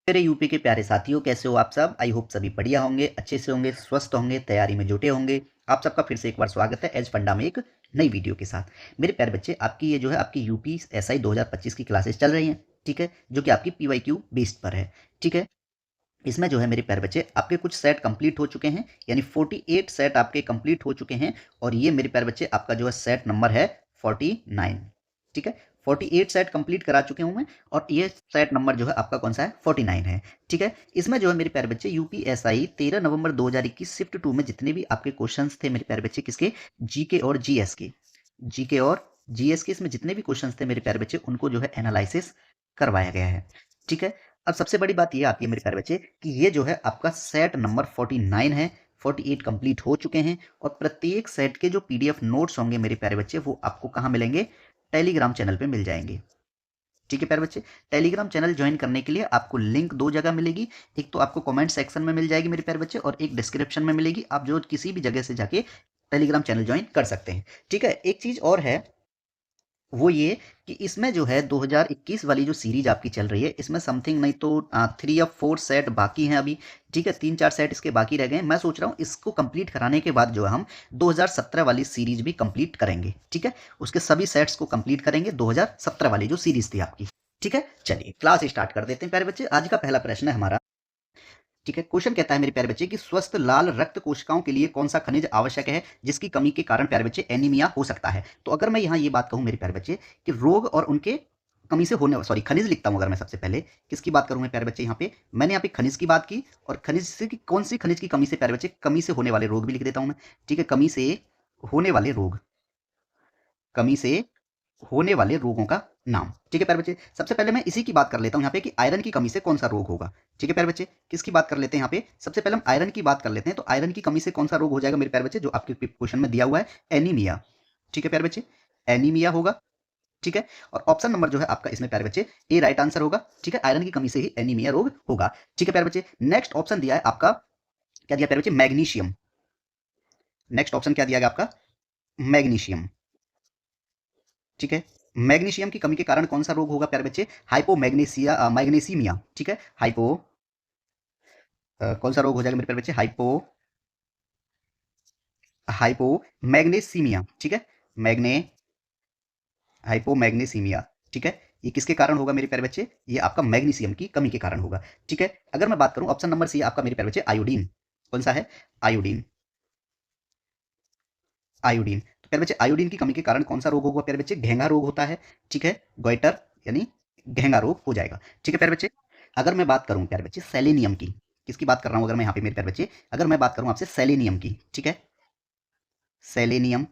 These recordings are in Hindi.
मेरे यूपी के प्यारे साथियों, कैसे हो आप सब? आई होप सभी बढ़िया होंगे, अच्छे से होंगे, स्वस्थ होंगे, तैयारी में जुटे होंगे। आप सबका फिर से एक बार स्वागत है एज फंडा में एक नई वीडियो के साथ। मेरे प्यारे बच्चे, आपकी ये जो है आपकी यूपी एसआई 2025 की क्लासेस चल रही हैं, ठीक है? जो कि आपकी पीवाईक्यू बेस्ड पर है, ठीक है? इसमें जो है मेरे प्यारे बच्चे आपके कुछ सेट कंप्लीट हो चुके हैं, यानी 48 सेट आपके कंप्लीट हो चुके हैं। और ये मेरे प्यारे बच्चे आपका जो है सेट नंबर है 49, ठीक है? 48 सेट कंप्लीट करा चुके हूं मैं, और ये सेट नंबर जो है आपका कौन सा है? 49 है, ठीक है? इसमें जो है मेरे प्यारे बच्चे यूपीएसआई 13 नवंबर 2021 शिफ्ट 2 में जितने भी आपके क्वेश्चंस थे मेरे प्यारे बच्चे, किसके? जीके और जीएस के, जीके और जीएस के इसमें जितने भी क्वेश्चंस थे मेरे प्यारे बच्चे, उनको जो है एनालिसिस करवाया गया है, ठीक है? अब सबसे बड़ी बात ये आती है मेरे प्यारे बच्चे कि ये जो है आपका सेट नंबर 49 है, 48 कंप्लीट हो चुके हैं। और प्रत्येक सेट के जो पीडीएफ नोट्स होंगे मेरे प्यारे बच्चे, वो आपको कहाँ मिलेंगे? टेलीग्राम चैनल पे मिल जाएंगे, ठीक है प्यारे बच्चे? टेलीग्राम चैनल ज्वाइन करने के लिए आपको लिंक दो जगह मिलेगी। एक तो आपको कमेंट सेक्शन में मिल जाएगी मेरे प्यारे बच्चे, और एक डिस्क्रिप्शन में मिलेगी। आप जो किसी भी जगह से जाके टेलीग्राम चैनल ज्वाइन कर सकते हैं, ठीक है? एक चीज और है, वो ये कि इसमें जो है 2021 वाली जो सीरीज आपकी चल रही है, इसमें समथिंग नहीं तो 3 या 4 सेट बाकी हैं अभी, ठीक है? 3-4 सेट इसके बाकी रह गए हैं। मैं सोच रहा हूँ इसको कंप्लीट कराने के बाद जो है हम 2017 वाली सीरीज भी कंप्लीट करेंगे, ठीक है? उसके सभी सेट्स को कंप्लीट करेंगे 2017 वाली जो सीरीज थी आपकी, ठीक है? चलिए क्लास स्टार्ट कर देते हैं प्यारे बच्चे। आज का पहला प्रश्न है हमारा, ठीक है? क्वेश्चन कहता है मेरे प्यारे बच्चे कि स्वस्थ लाल रक्त कोशिकाओं के लिए कौन सा खनिज आवश्यक है जिसकी कमी के कारण प्यारे बच्चे एनीमिया हो सकता है? तो अगर मैं यहाँ ये बात कहूँ मेरे प्यारे बच्चे कि रोग और उनके कमी से होने, सॉरी खनिज लिखता हूँ अगर मैं सबसे पहले, किसकी बात करूँ मैं प्यारे बच्चे? यहाँ पे मैंने यहाँ पे खनिज की बात की, और खनिज से की कौन सी खनिज की कमी से प्यारे बच्चे? कमी से होने वाले रोग भी लिख देता हूँ मैं, ठीक है? कमी से होने वाले रोग, कमी से होने वाले रोगों का नाम, ठीक है प्यारे बच्चे? सबसे पहले मैं इसी की बात कर लेता हूं यहाँ पे कि आयरन की कमी से कौन सा रोग होगा, ठीक है प्यारे बच्चे? किसकी बात कर लेते हैं यहाँ पे? सबसे पहले हम आयरन की बात कर लेते हैं। तो आयरन की कमी से कौन सा रोग हो जाएगा मेरे प्यारे बच्चे, जो आपके क्वेश्चन में दिया हुआ है? एनीमिया, ठीक है प्यारे बच्चे? एनीमिया होगा, ठीक है? और ऑप्शन नंबर जो है आपका इसमें प्यारे बच्चे ए राइट आंसर होगा, ठीक है? आयरन की कमी से ही एनीमिया रोग होगा, ठीक है प्यारे बच्चे? नेक्स्ट ऑप्शन दिया है आपका, क्या दिया प्यारे बच्चे? मैग्नीशियम। नेक्स्ट ऑप्शन क्या दिया गया आपका? मैग्नीशियम, ठीक है? मैग्नीशियम की कमी के कारण कौन सा रोग होगा प्यारे बच्चे? हाइपोमैग्नीसिया, मैग्नीसीमिया, ठीक है? हाइपो कौन सा रोग हो जाएगा मेरे प्यारे बच्चे? हाइपोमैग्नीसीमिया, ठीक है? मैग्ने हाइपोमैग्नीसीमिया, ठीक है? ये किसके कारण होगा मेरे प्यारे बच्चे? ये आपका मैग्नीशियम की कमी के कारण होगा, ठीक है? अगर मैं बात करूं ऑप्शन नंबर सी आपका मेरे प्यारे बच्चे आयोडीन, कौन सा है? Iodine, iodine. तो प्यारे बच्चे आयोडीन की कमी के कारण कौन सा रोग होगा प्यारे बच्चे? घेंगा रोग होता है, ठीक है? गोइटर यानी घेंगा रोग हो जाएगा, ठीक है प्यारे बच्चे? अगर मैं बात करूं प्यारे बच्चे सेलेनियम की, किसकी बात कर रहा हूं अगर मैं यहाँ पे मेरे प्यारे बच्चे? अगर मैं बात करूं आपसे सेलेनियम की, ठीक है? सेलेनियम,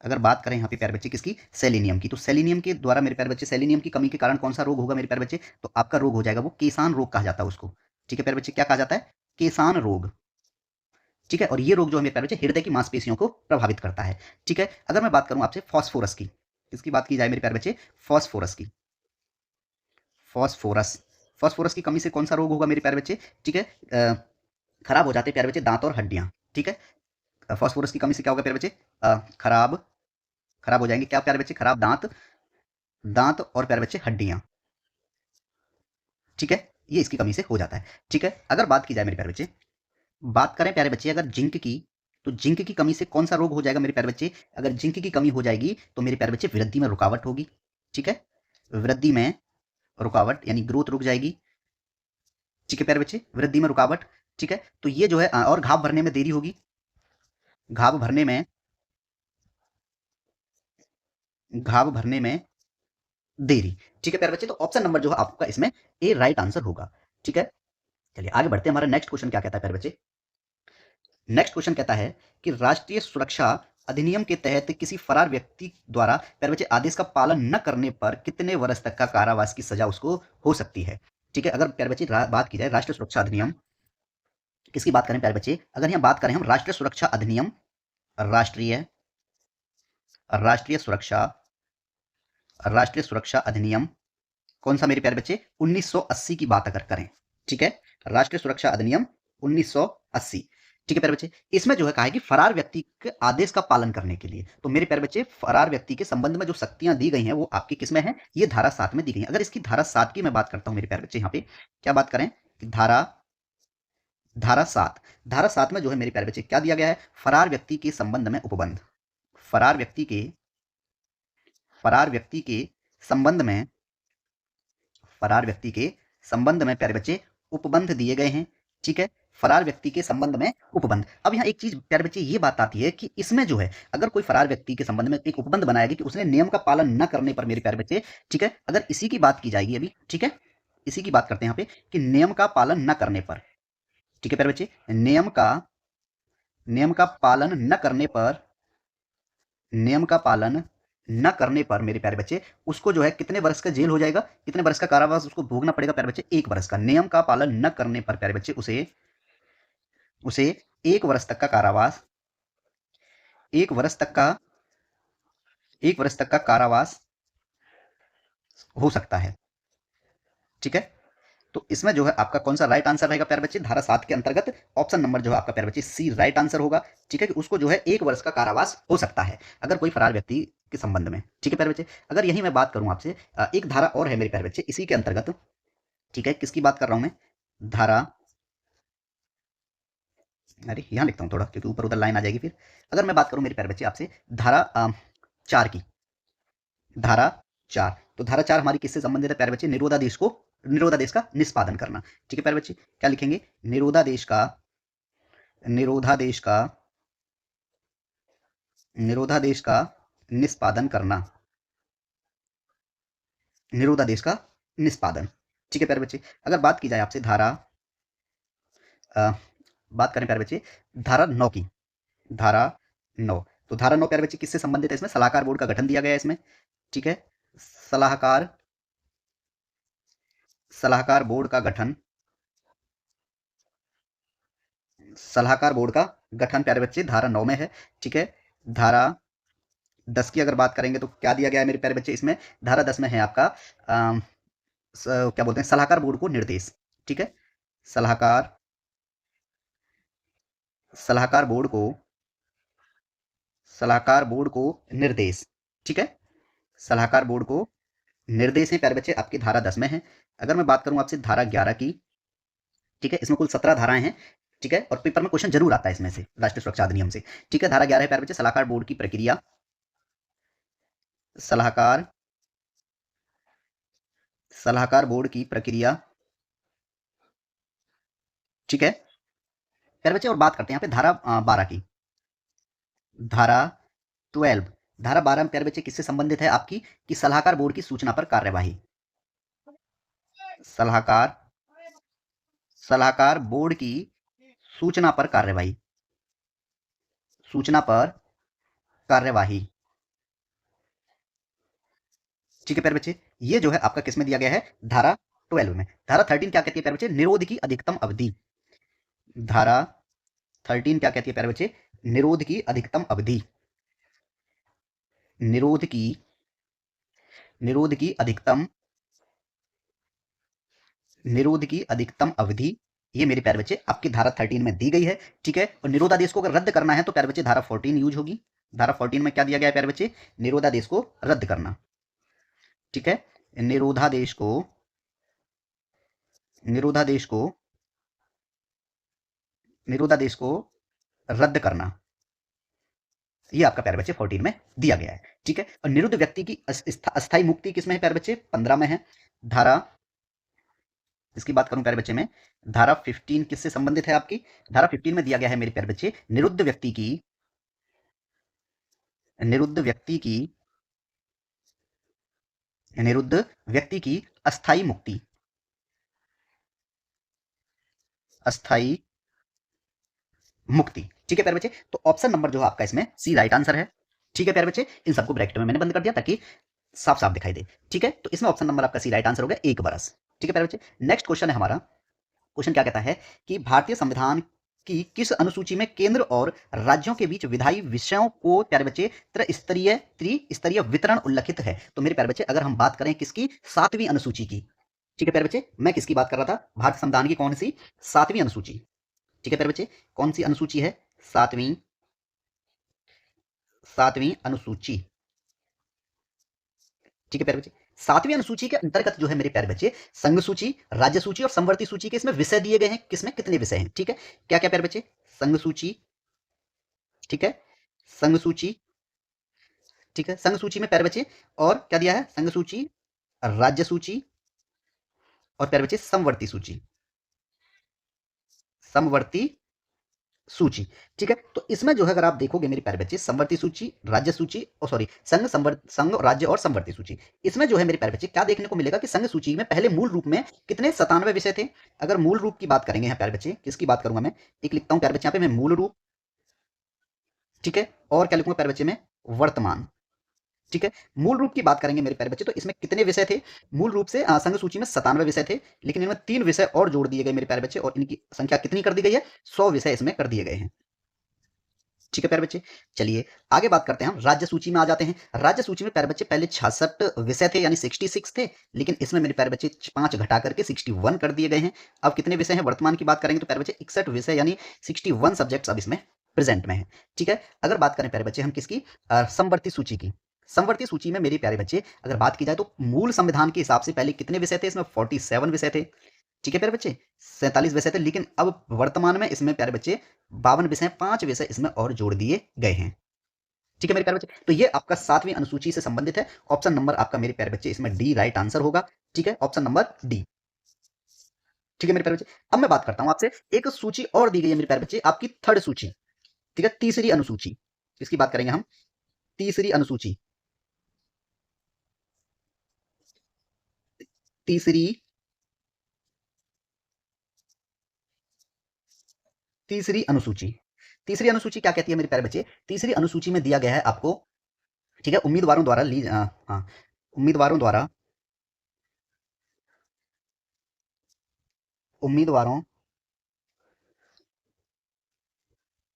अगर बात करें यहाँ पे प्यारे बच्चे किसकी? सेलेनियम की। तो सेलेनियम के द्वारा मेरे प्यारे बच्चे सेलेनियम की कमी के कारण कौन सा रोग होगा मेरे प्यारे बच्चे? तो आपका रोग हो जाएगा वो केसान रोग कहा जाता है उसको, ठीक है प्यारे बच्चे? क्या कहा जाता है? केसान रोग, ठीक है? और ये रोग जो है मेरे प्यारे बच्चे हृदय की मांसपेशियों को प्रभावित करता है, ठीक है? अगर मैं बात करूं आपसे फास्फोरस की, किसकी बात की जाए मेरे प्यारे बच्चे? फास्फोरस की, फास्फोरस, फास्फोरस की कमी से कौन सा रोग होगा मेरे प्यारे बच्चे? ठीक है? खराब हो जाते हैं प्यारे बच्चे दांत और हड्डियां, ठीक है? फास्फोरस की कमी से क्या होगा प्यारे बच्चे? खराब खराब हो जाएंगे क्या प्यारे बच्चे? खराब दांत, दांत और प्यारे बच्चे हड्डियां, ठीक है? ये इसकी कमी से हो जाता है, ठीक है? अगर बात की जाए मेरे प्यारे बच्चे, बात करें प्यारे बच्चे अगर जिंक की, तो जिंक की कमी से कौन सा रोग हो जाएगा मेरे प्यारे बच्चे? अगर जिंक की कमी हो जाएगी तो मेरे प्यारे बच्चे वृद्धि में रुकावट होगी, ठीक है? वृद्धि में रुकावट यानी ग्रोथ रुक जाएगी, ठीक है प्यारे बच्चे? वृद्धि में रुकावट, ठीक है? तो ये जो है और घाव भरने में देरी होगी, घाव भरने में, घाव भरने में देरी, ठीक है प्यारे बच्चे? तो ऑप्शन नंबर जो है आपका इसमें ए राइट आंसर होगा, ठीक है? चलिए आगे बढ़ते हैं। हमारा नेक्स्ट क्वेश्चन क्या कहता है प्यारे बच्चे? नेक्स्ट क्वेश्चन कहता है कि राष्ट्रीय सुरक्षा अधिनियम के तहत किसी फरार व्यक्ति द्वारा प्यारे बच्चे आदेश का पालन न करने पर कितने वर्ष तक का कारावास की सजा उसको हो सकती है, ठीक है? अगर प्यारे बच्चे बात की जाए राष्ट्रीय सुरक्षा अधिनियम, किसकी बात करें प्यारे बच्चे? अगर यहाँ बात करें हम राष्ट्रीय सुरक्षा अधिनियम, राष्ट्रीय राष्ट्रीय सुरक्षा राष्ट्रीय सुरक्षा अधिनियम कौन सा मेरे प्यारे बच्चे? 1980 की बात अगर करें, ठीक है? राष्ट्रीय सुरक्षा अधिनियम 1980, ठीक है प्यारे बच्चे, इसमें जो है कहा है कि फरार व्यक्ति के आदेश का पालन करने के लिए। तो मेरे प्यारे बच्चे, फरार व्यक्ति के संबंध में जो शक्तियां दी गई हैं वो आपकी किसमें है? ये धारा 7 में दी गई हैं। अगर इसकी धारा 7 की मैं बात करता हूं मेरे प्यारे बच्चे, यहाँ पे क्या बात करें कि धारा धारा 7, धारा 7 में जो है मेरे प्यारे बच्चे क्या दिया गया है? फरार व्यक्ति के संबंध में उपबंध, फरार व्यक्ति के फरार व्यक्ति के संबंध में फरार व्यक्ति के संबंध में प्यारे बच्चे उपबंध दिए गए हैं। ठीक है, फरार व्यक्ति के संबंध में उपबंध। अब यहाँ एक चीज प्यारे बच्चे ये बात आती है कि इसमें जो है अगर कोई फरार व्यक्ति के संबंध में एक उपबंध बनाया गया कि उसने नियम का पालन न करने पर मेरे प्यारे बच्चे, ठीक है, अगर इसी की बात की जाएगी अभी, ठीक है, इसी की बात करते हैं यहाँ पे कि नियम का पालन न करने पर, ठीक है प्यारे बच्चे, नियम का पालन न करने पर, नियम का पालन न करने पर मेरे प्यारे बच्चे उसको जो है कितने वर्ष का जेल हो जाएगा, कितने वर्ष का कारावास उसको भोगना पड़ेगा प्यारे बच्चे? 1 वर्ष का। नियम का पालन न करने पर प्यारे बच्चे उसे उसे 1 वर्ष तक का कारावास, 1 वर्ष तक का 1 वर्ष तक का कारावास हो सकता है। ठीक है, तो इसमें जो है आपका कौन सा राइट आंसर रहेगा प्यारे बच्चे? धारा 7 के अंतर्गत ऑप्शन नंबर जो है आपका प्यारे बच्चे सी राइट आंसर होगा। ठीक है, कि उसको जो है 1 वर्ष का कारावास हो सकता है अगर कोई फरार व्यक्ति के संबंध में। ठीक है प्यारे बच्चे, अगर यही मैं बात करूं आपसे, एक धारा और है मेरे प्यारे बच्चे इसी के अंतर्गत। ठीक है, किसकी बात कर रहा हूं मैं? धारा, अरे यहां लिखता हूं थोड़ा क्योंकि ऊपर उधर लाइन आ जाएगी फिर। अगर मैं बात करूं मेरे प्यारे बच्चे आपसे धारा 4 की, धारा 4, तो धारा 4 हमारी किससे संबंधित है प्यारे बच्चे? निरोधादेश का निष्पादन करना। ठीक है प्यारे बच्चे, क्या लिखेंगे? निरोधादेश का निष्पादन करना, निरोधादेश का निष्पादन। ठीक है प्यारे बच्चे, अगर बात की जाए आपसे धारा बात करें प्यारे बच्चे धारा 9 की, धारा 9, तो धारा 9 प्यारे बच्चे किससे संबंधित है? इसमें सलाहकार बोर्ड का गठन दिया गया है इसमें। ठीक है, सलाहकार बोर्ड का गठन, सलाहकार बोर्ड का गठन प्यारे बच्चे धारा 9 में है। ठीक है, धारा 10 की अगर बात करेंगे तो क्या दिया गया है मेरे प्यारे बच्चे? इसमें धारा 10 में है आपका क्या बोलते हैं, सलाहकार बोर्ड को निर्देश। ठीक है, सलाहकार बोर्ड को निर्देश। ठीक है, सलाहकार बोर्ड को निर्देश है प्यारे बच्चे आपकी धारा 10 में है। अगर मैं बात करूं आपसे धारा 11 की, ठीक है, इसमें कुल 17 धाराएं हैं। ठीक है, और पेपर में क्वेश्चन जरूर आता है इसमें से, राष्ट्रीय सुरक्षा अधिनियम से। ठीक है, धारा 11 है प्यारे बच्चे सलाहकार बोर्ड की प्रक्रिया, सलाहकार बोर्ड की प्रक्रिया। ठीक है प्यारे बच्चे, और बात करते हैं यहाँ पे धारा 12 की, धारा 12, धारा 12 में प्यारे बच्चे किससे संबंधित है आपकी? कि सलाहकार बोर्ड की सूचना पर कार्यवाही, सलाहकार बोर्ड की सूचना पर कार्यवाही, सूचना पर कार्यवाही। ठीक है प्यारे बच्चे, ये जो है आपका किसमें दिया गया है? धारा 12 में। धारा 13 क्या कहती है प्यारे बच्चे? निरोध की अधिकतम अवधि। धारा 13 क्या कहती है प्यारे बच्चे? निरोध की अधिकतम अवधि, निरोध की अधिकतम अवधि, ये मेरे प्यारे बच्चे आपकी धारा 13 में दी गई है। ठीक है, और निरोधादेश को अगर रद्द करना है तो प्यारे बच्चे धारा 14 यूज होगी। धारा 14 में क्या दिया गया है प्यारे बच्चे? निरोधादेश को रद्द करना। ठीक है, निरोधादेश को रद्द करना, ये आपका प्यारे बच्चे 14 में दिया गया है। ठीक है, और निरुद्ध व्यक्ति की अस्थायी मुक्ति किसमें है प्यारे बच्चे? 15 में है। धारा, इसकी बात करूं प्यारे बच्चे में, धारा 15 किससे संबंधित है आपकी? धारा 15 में दिया गया है मेरे प्यारे बच्चे निरुद्ध व्यक्ति की अस्थायी मुक्ति, अस्थायी मुक्ति। ठीक है प्यारे बच्चे, तो ऑप्शन नंबर जो है आपका इसमें सी राइट आंसर है। ठीक है प्यारे बच्चे, इन सबको ब्रैकेट में मैंने बंद कर दिया ताकि साफ साफ दिखाई दे। ठीक है, तो इसमें ऑप्शन नंबर आपका सी राइट आंसर हो गया, 1 बरस। ठीक है प्यारे बच्चे, नेक्स्ट क्वेश्चन है हमारा। क्वेश्चन क्या कहता है कि भारतीय संविधान की किस अनुसूची में केंद्र और राज्यों के बीच विधायी विषयों को प्यारे बच्चे त्रिस्तरीय वितरण उल्लिखित है? तो मेरे प्यारे बच्चे अगर हम बात करें किसकी? 7वीं अनुसूची की। ठीक है प्यारे बच्चे, मैं किसकी बात कर रहा था? भारतीय संविधान की कौन सी? 7वीं अनुसूची। ठीक है प्यारे बच्चे, कौन सी अनुसूची है? सातवीं सातवीं अनुसूची। ठीक है प्यारे बच्चे, सातवीं अनुसूची के अंतर्गत जो है मेरे प्यारे बच्चे, संघ सूची, राज्य सूची और समवर्ती सूची के इसमें विषय दिए गए हैं। किसमें कितने विषय हैं? ठीक है, क्या क्या प्यारे बच्चे? संघ सूची, ठीक है, संघ सूची, ठीक है, संघ सूची में प्यारे बच्चे और क्या दिया है? संघ सूची, राज्य सूची और प्यारे बच्चे समवर्ती सूची, समवर्ती सूची। ठीक है, तो इसमें जो है अगर आप देखोगे मेरे प्यारे बच्चे, समवर्ती सूची, राज्य सूची और सॉरी संघ संघ राज्य और समवर्ती सूची, इसमें जो है मेरे प्यारे बच्चे क्या देखने को मिलेगा कि संघ सूची में पहले मूल रूप में कितने 97 विषय थे। अगर मूल रूप की बात करेंगे यहाँ प्यारे बच्चे, किसकी बात करूंगा मैं, एक लिखता हूं प्यारे बच्चे यहाँ पे मैं मूल रूप, ठीक है, और क्या लिखूंगा प्यारे बच्चे में? वर्तमान। ठीक है, मूल रूप की बात करेंगे मेरे प्यारे बच्चे, तो इसमें कितने विषय थे? मूल रूप से संघ सूची में 97 विषय थे, लेकिन इनमें 3 विषय और जोड़ दिए गए मेरे प्यारे बच्चे, और इनकी संख्या कितनी कर दी गई है? 100 विषय इसमें कर दिए गए हैं। ठीक है प्यारे बच्चे, चलिए आगे बात करते हैं, हम राज्य सूची में आ जाते हैं। राज्य सूची में प्यारे बच्चे पहले 66 विषय थे, यानी 66 थे, लेकिन इसमें मेरे प्यारे बच्चे 5 घटा करके 61 कर दिए गए हैं। अब कितने विषय हैं वर्तमान की बात करेंगे तो प्यारे बच्चे 61 विषय यानी 61 सब्जेक्ट्स अब इसमें प्रेजेंट में है। ठीक है, अगर बात करें प्यारे बच्चे हम किसकी? समवर्ती सूची की। समवर्ती सूची में मेरे प्यारे बच्चे अगर बात की जाए तो मूल संविधान के हिसाब से पहले कितने विषय थे? इसमें 47 विषय थे। ठीक है प्यारे बच्चे, 47 विषय थे, लेकिन अब वर्तमान में इसमें प्यारे बच्चे 52 विषय, 5 विषय इसमें और जोड़ दिए गए हैं। ठीक है मेरे प्यारे बच्चे, तो ये आपका 7वीं अनुसूची से संबंधित है। ऑप्शन नंबर आपका मेरे प्यारे बच्चे इसमें डी राइट आंसर होगा। ठीक है, ऑप्शन नंबर डी। ठीक है मेरे प्यारे बच्चे, अब मैं बात करता हूं आपसे, एक सूची और दी गई है मेरे प्यारे बच्चे, आपकी थर्ड सूची। ठीक है, तीसरी अनुसूची, इसकी बात करेंगे हम, तीसरी अनुसूची, तीसरी तीसरी अनुसूची। तीसरी अनुसूची क्या कहती है मेरे प्यारे बच्चे? तीसरी अनुसूची में दिया गया है आपको, ठीक है, उम्मीदवारों द्वारा हाँ, उम्मीदवारों द्वारा, उम्मीदवारों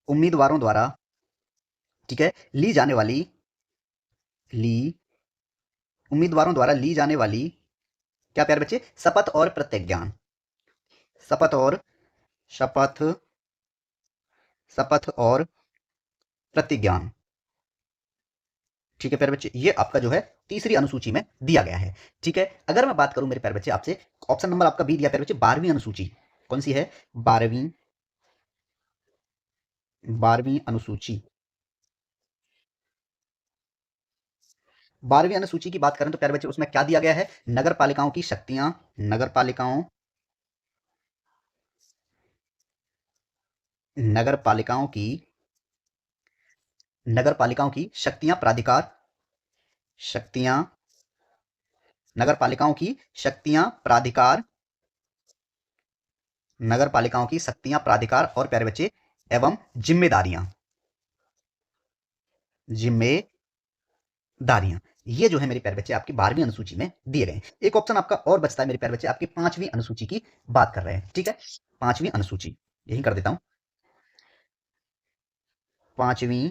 उम्मीदवारों द्वारा, ठीक है, ली उम्मीदवारों द्वारा ली जाने वाली, क्या प्यारे बच्चे? शपथ और प्रतिज्ञान, शपथ और शपथ शपथ और प्रतिज्ञान। ठीक है प्यारे बच्चे, ये आपका जो है तीसरी अनुसूची में दिया गया है। ठीक है, अगर मैं बात करूं मेरे प्यारे बच्चे आपसे, ऑप्शन नंबर आपका बी दिया प्यारे बच्चे, 12वीं अनुसूची। कौन सी है? 12वीं अनुसूची। 12वीं अनुसूची की बात करें तो प्यारे बच्चे उसमें क्या दिया गया है? नगर पालिकाओं की शक्तियां, नगर पालिकाओं नगर पालिकाओं की नगर पालिकाओं की शक्तियां, प्राधिकार, शक्तियां, नगर पालिकाओं की शक्तियां, प्राधिकार, नगर पालिकाओं की शक्तियां, प्राधिकार और प्यारे बच्चे एवं जिम्मेदारियां, जिम्मेदारियां, ये जो है मेरे प्यारे बच्चे आपकी 12वीं अनुसूची में दिए गए हैं। एक ऑप्शन आपका और बचता है मेरे प्यारे बच्चे, आपकी 5वीं अनुसूची की बात कर रहे हैं। ठीक है, 5वीं अनुसूची, यही कर देता हूं, 5वीं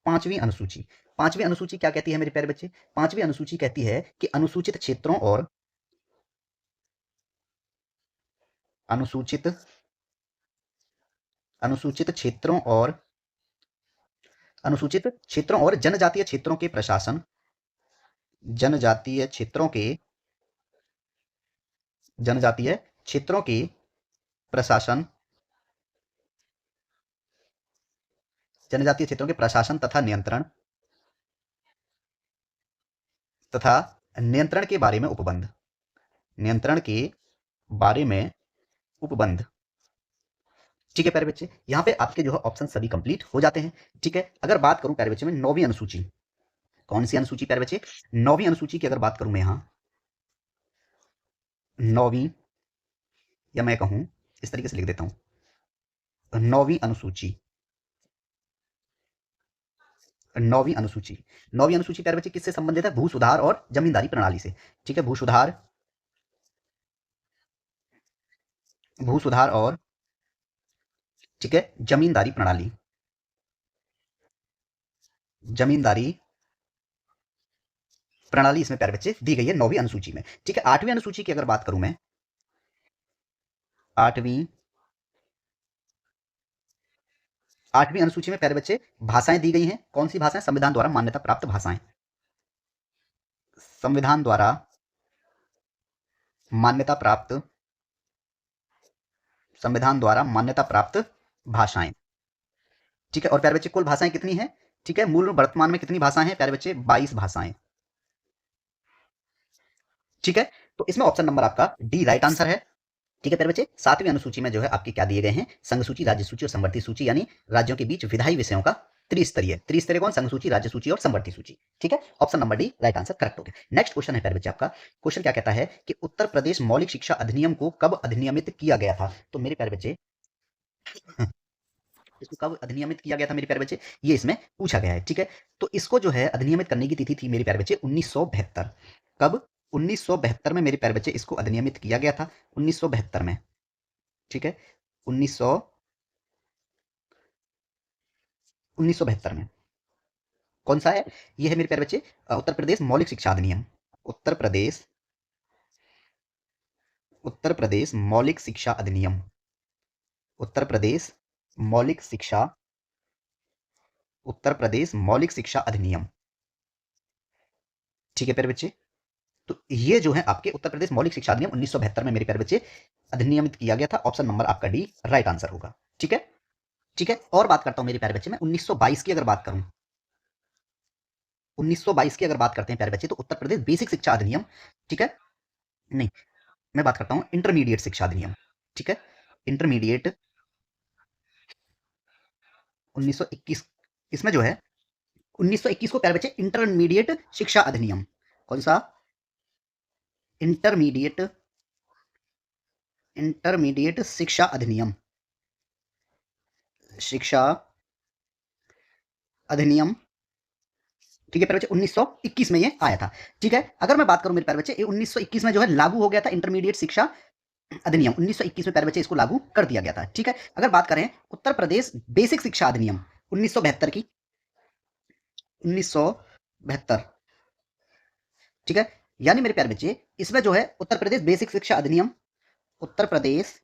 5वीं अनुसूची। 5वीं अनुसूची क्या कहती है मेरे प्यारे बच्चे? 5वीं अनुसूची कहती है कि अनुसूचित अनुसूचित क्षेत्रों और अनुसूचित क्षेत्रों और जनजातीय क्षेत्रों के जनजातीय क्षेत्रों के प्रशासन जनजातीय क्षेत्रों के प्रशासन तथा नियंत्रण के बारे में उपबंध, नियंत्रण के बारे में उपबंध। ठीक है प्यारे बच्चे, यहाँ पे आपके जो है ऑप्शन सभी कंप्लीट हो जाते हैं। ठीक है, अगर बात करूं प्यारे बच्चे में 9वीं अनुसूची, कौन सी अनुसूची प्यारे बच्चे? 9वीं अनुसूची की अगर बात करूं मैं यहाँ, 9वीं, या मैं कहूं इस तरीके से लिख देता हूं, 9वीं अनुसूची, 9वीं अनुसूची। 9वीं अनुसूची प्यारे बच्चे किससे संबंधित है? भू सुधार और जमींदारी प्रणाली से। ठीक है, भू सुधार और, ठीक है, जमींदारी प्रणाली, जमींदारी प्रणाली इसमें प्यारे बच्चे दी गई है 9वीं अनुसूची में। ठीक है, 8वीं अनुसूची की अगर बात करूं मैं, आठवीं आठवीं अनुसूची में प्यारे बच्चे भाषाएं दी गई हैं। कौन सी भाषाएं? संविधान द्वारा मान्यता प्राप्त भाषाएं। संविधान द्वारा मान्यता प्राप्त संविधान द्वारा मान्यता प्राप्त भाषाएं। ठीक है। और प्यारे बच्चे कुल भाषाएं कितनी हैं? ठीक है। मूल वर्तमान में कितनी भाषाएं हैं प्यारे बच्चे? 22 भाषाएं। ठीक है। तो इसमें ऑप्शन नंबर आपका डी राइट आंसर है। ठीक है प्यारे बच्चे, सातवीं अनुसूची में जो है आपके क्या दिए गए हैं? संघ सूची, राज्य सूची और संवर्ती सूची, यानी राज्यों के बीच विधायी विषयों का त्रिस्तरीय। त्रिस्तरीय कौन? संघ सूची, राज्य सूची और संवर्ती सूची। ठीक है। Option number D right answer correct हो गया। नेक्स्ट क्वेश्चन है प्यारे बच्चे आपका। क्वेश्चन क्या कहता है कि उत्तर प्रदेश मौलिक शिक्षा अधिनियम को कब अधिनियमित किया गया था? तो मेरे प्यारे बच्चे इसको कब अधिनियमित किया गया था मेरे प्यारे बच्चे? ये इसमें पूछा गया है। ठीक है। तो इसको जो है अधिनियमित करने की तिथि थी मेरे प्यारे बच्चे 1972। कब? 1972 में मेरे प्यारे बच्चे इसको अधिनियमित किया गया था। 1972 में। ठीक है। 1972 में। कौन सा है? ये है मेरे प्यारे बच्चे उत्तर प्रदेश मौलिक शिक्षा अधिनियम। उत्तर प्रदेश उत्तर प्रदेश मौलिक शिक्षा अधिनियम। उत्तर प्रदेश मौलिक शिक्षा उत्तर प्रदेश मौलिक शिक्षा अधिनियम। ठीक है प्यारे बच्चे। तो ये जो है आपके उत्तर प्रदेश मौलिक शिक्षा अधिनियम 1972 में मेरे प्यारे बच्चे अधिनियमित किया गया था। ऑप्शन नंबर आपका डी राइट आंसर होगा। ठीक है। ठीक है। और बात करता हूं मेरे प्यारे बच्चे, मैं 1922 की अगर बात करूं, 1922 की अगर बात करते हैं प्यारे बच्चे, तो उत्तर प्रदेश बेसिक शिक्षा अधिनियम। ठीक है। नहीं, मैं बात करता हूं इंटरमीडिएट शिक्षा अधिनियम। ठीक है। इंटरमीडिएट 1921। इसमें जो है 1921 को प्यारे बच्चे इंटरमीडिएट शिक्षा अधिनियम। कौन सा? इंटरमीडिएट इंटरमीडिएट शिक्षा अधिनियम। शिक्षा अधिनियम। ठीक है प्यारे बच्चे, 1921 में ये आया था। ठीक है। अगर मैं बात करूं मेरे प्यारे बच्चे, ये 1921 में जो है लागू हो गया था इंटरमीडिएट शिक्षा अधिनियम। 1921 में प्यारे बच्चे इसको लागू कर दिया गया था। ठीक है। अगर बात करें उत्तर प्रदेश बेसिक शिक्षा अधिनियम 1972 की, 1972। ठीक है। यानी मेरे प्यारे बच्चे इसमें जो है उत्तर प्रदेश बेसिक शिक्षा अधिनियम, उत्तर प्रदेश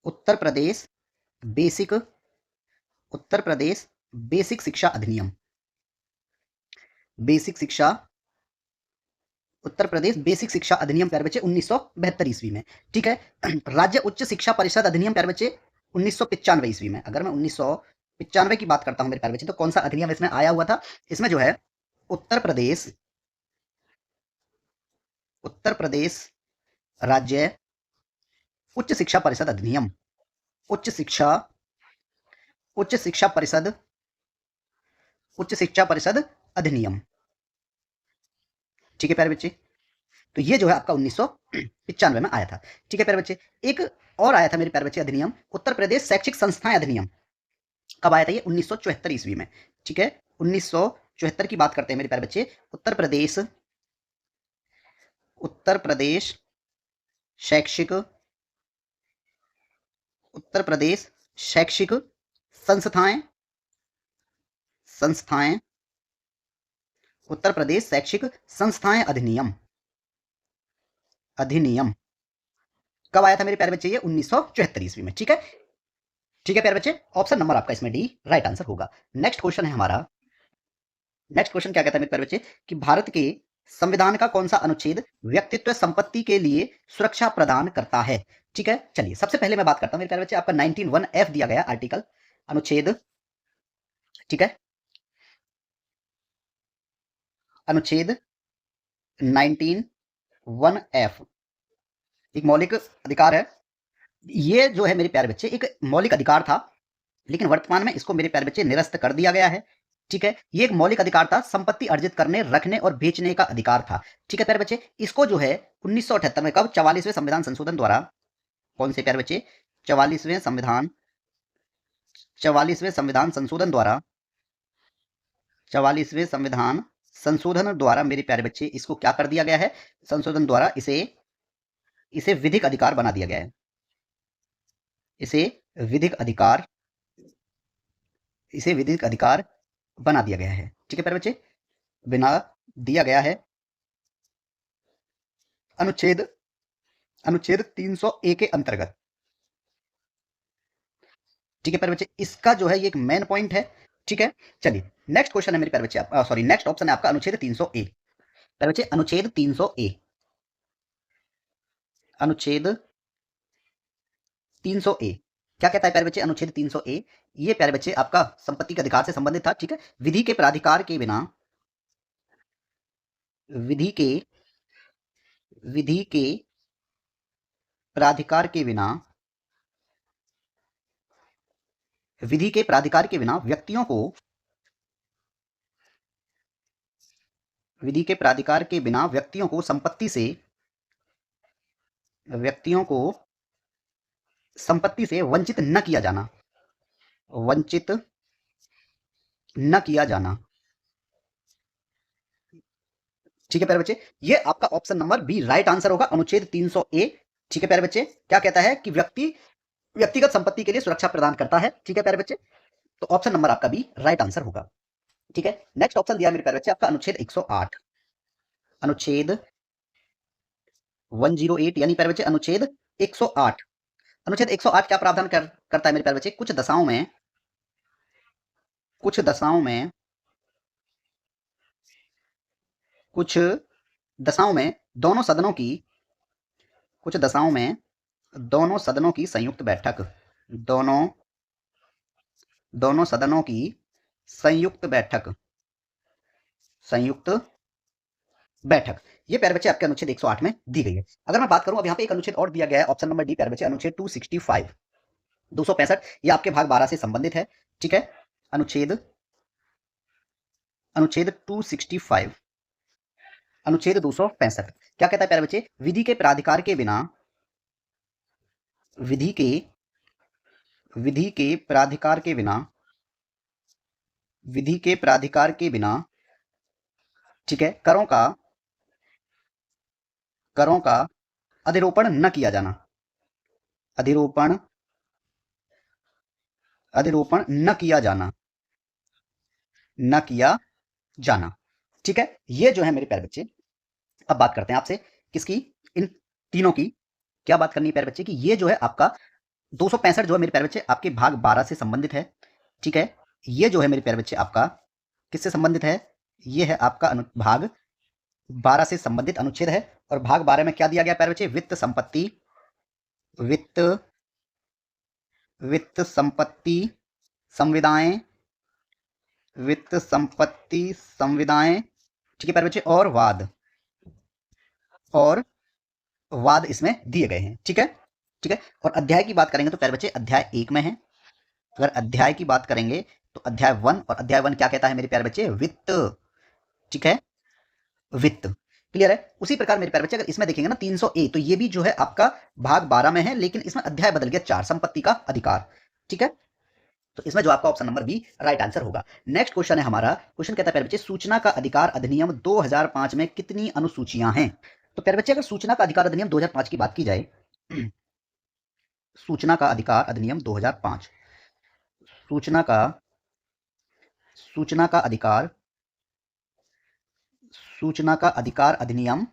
उत्तर प्रदेश बेसिक उत्तर प्रदेश बेसिक शिक्षा अधिनियम। बेसिक शिक्षा उत्तर प्रदेश बेसिक शिक्षा अधिनियम प्यारे बच्चे 1972 ईस्वी में। ठीक है। राज्य उच्च शिक्षा परिषद अधिनियम प्यारे बच्चे 1995 ईस्वी में। अगर मैं 1995 की बात करता हूं मेरे प्यारे बच्चे, तो कौन सा अधिनियम इसमें आया हुआ था? इसमें जो है उत्तर प्रदेश उत्तर प्रदेश राज्य उच्च शिक्षा परिषद अधिनियम। उच्च शिक्षा उच्च शिक्षा परिषद उच्च शिक्षा परिषद अधिनियम। ठीक है प्यारे बच्चे। तो ये जो है आपका 1995 में आया था। ठीक है प्यारे बच्चे। एक और आया था मेरे प्यारे बच्चे अधिनियम, उत्तर प्रदेश शैक्षिक संस्थाएं अधिनियम। कब आया था ये? 1974 ईस्वी में। ठीक है। 1974 की बात करते हैं मेरे प्यारे बच्चे। उत्तर प्रदेश शैक्षिक उत्तर प्रदेश शैक्षिक संस्थाएं संस्थाएं उत्तर प्रदेश शैक्षिक संस्थाएं अधिनियम। अधिनियम कब आया था मेरे प्यारे बच्चे? ये 1974 ईस्वी में। ठीक है। ठीक है प्यारे बच्चे, ऑप्शन नंबर आपका इसमें डी राइट आंसर होगा। नेक्स्ट क्वेश्चन है हमारा। नेक्स्ट क्वेश्चन क्या कहता है मेरे प्यारे बच्चे कि भारत के संविधान का कौन सा अनुच्छेद व्यक्तित्व संपत्ति के लिए सुरक्षा प्रदान करता है? ठीक है। चलिए सबसे पहले मैं बात करता हूं मेरे प्यारे बच्चे, आपका 19(1)(f) दिया गया आर्टिकल, अनुच्छेद। ठीक है। अनुच्छेद 19(1)(f) एक मौलिक अधिकार है। ये जो है मेरे प्यारे बच्चे एक मौलिक अधिकार था, लेकिन वर्तमान में इसको मेरे प्यारे बच्चे निरस्त कर दिया गया है। ठीक है। ये एक मौलिक अधिकार था, संपत्ति अर्जित करने, रखने और बेचने का अधिकार था। ठीक है प्यारे बच्चे। इसको जो है 1978 में, कब? 44वें संविधान संशोधन द्वारा। कौन से प्यारे बच्चे? 44वें संविधान 44वें संविधान संशोधन द्वारा 44वें संविधान संशोधन द्वारा मेरे प्यारे बच्चे इसको क्या कर दिया गया है? संशोधन द्वारा इसे इसे विधिक अधिकार बना दिया गया है। इसे विधिक अधिकार इसे विधिक अधिकार बना दिया गया है। ठीक है प्यारे बच्चे। बना दिया गया है। अनुच्छेद अनुच्छेद 300 ए के अंतर्गत। ठीक है प्यारे बच्चे, इसका जो है ये एक मेन पॉइंट है। ठीक है, चलिए नेक्स्ट क्वेश्चन है मेरे प्यारे बच्चे, सॉरी नेक्स्ट ऑप्शन है आपका अनुच्छेद 300 ए। प्यारे बच्चे अनुच्छेद 300 ए, अनुच्छेद 300 ए क्या कहता है प्यारे बच्चे? अनुच्छेद 300 ए ये प्यारे बच्चे आपका संपत्ति के अधिकार से संबंधित था। ठीक है, विधि के प्राधिकार के बिना, विधि के विधि के प्राधिकार के बिना, विधि के प्राधिकार के बिना व्यक्तियों को, विधि के प्राधिकार के बिना व्यक्तियों को संपत्ति से, व्यक्तियों को संपत्ति से वंचित न किया जाना, वंचित न किया जाना। ठीक है प्यारे बच्चे, ये आपका option number B right answer होगा, अनुच्छेद 300 ए। ठीक है प्यारे बच्चे, क्या कहता है कि व्यक्तिगत संपत्ति के लिए सुरक्षा प्रदान करता है। ठीक है प्यारे बच्चे, तो ऑप्शन नंबर आपका बी राइट आंसर होगा। ठीक है, नेक्स्ट ऑप्शन दिया मेरे प्यारे बच्चे आपका अनुच्छेद 108, अनुच्छेद 108 यानी प्यारे बच्चे अनुच्छेद 108। अनुच्छेद 108 क्या प्रावधान करता है मेरे प्यारे बच्चे? कुछ दशाओं में, कुछ दशाओं में, कुछ दशाओं में दोनों सदनों की, कुछ दशाओं में दोनों सदनों की संयुक्त बैठक, दोनों दोनों सदनों की संयुक्त बैठक, संयुक्त बैठक, ये प्यारे बच्चे आपके अनुच्छेद 108 में दी गई है। अगर मैं बात करूं, अब यहाँ पे एक अनुच्छेद और दिया गया है, ऑप्शन नंबर डी प्यारे बच्चे अनुच्छेद 265, 265 ये आपके भाग 12 से संबंधित है। ठीक है, अनुच्छेद अनुच्छेद 265, अनुच्छेद 265 क्या कहता है प्यारे बच्चे? विधि के प्राधिकार के बिना, विधि के विधि के प्राधिकार के बिना, विधि के प्राधिकार के बिना, ठीक है, करों का अधिरोपण न किया जाना, अधिरोपण अधिरोपण न किया जाना, न किया जाना। ठीक है, ये जो है मेरे प्यारे बच्चे, अब बात करते हैं आपसे किसकी? इन तीनों की। क्या बात करनी है प्यारे बच्चे की? ये जो है आपका 265 जो है मेरे प्यारे बच्चे आपके भाग 12 से संबंधित है। ठीक है, ये जो है मेरे प्यारे बच्चे आपका किससे संबंधित है? ये है आपका भाग 12 से संबंधित अनुच्छेद है। और भाग 12 में क्या दिया गया प्यारे बच्चे? वित्त संपत्ति, वित्त वित्त संपत्ति संविदाएं, वित्त संपत्ति संविदाएं, ठीक है प्यारे बच्चे, और वाद इसमें दिए गए हैं। ठीक है, ठीक है। और अध्याय की बात करेंगे तो प्यारे बच्चे अध्याय 1 में है। अगर अध्याय की बात करेंगे तो अध्याय 1, और अध्याय 1 क्या कहता है मेरे प्यारे बच्चे? वित्त। ठीक है, वित्त, क्लियर है। उसी प्रकार मेरे प्यारे बच्चे अगर इसमें देखेंगे ना 300 ए, तो ये भी जो है आपका भाग 12 में है, लेकिन इसमें अध्याय बदल गया 4, संपत्ति का अधिकार। ठीक है, तो इसमें जो आपका option number B right answer होगा। नेक्स्ट क्वेश्चन है हमारा, क्वेश्चन कहता है प्यारे बच्चे सूचना का अधिकार अधिनियम 2005 में कितनी अनुसूचियां हैं? तो प्यारे बच्चे अगर सूचना का अधिकार अधिनियम 2005 की बात की जाए, सूचना का अधिकार अधिनियम 2005, सूचना का सूचना का अधिकार सूचना का अधिकार अधिनियम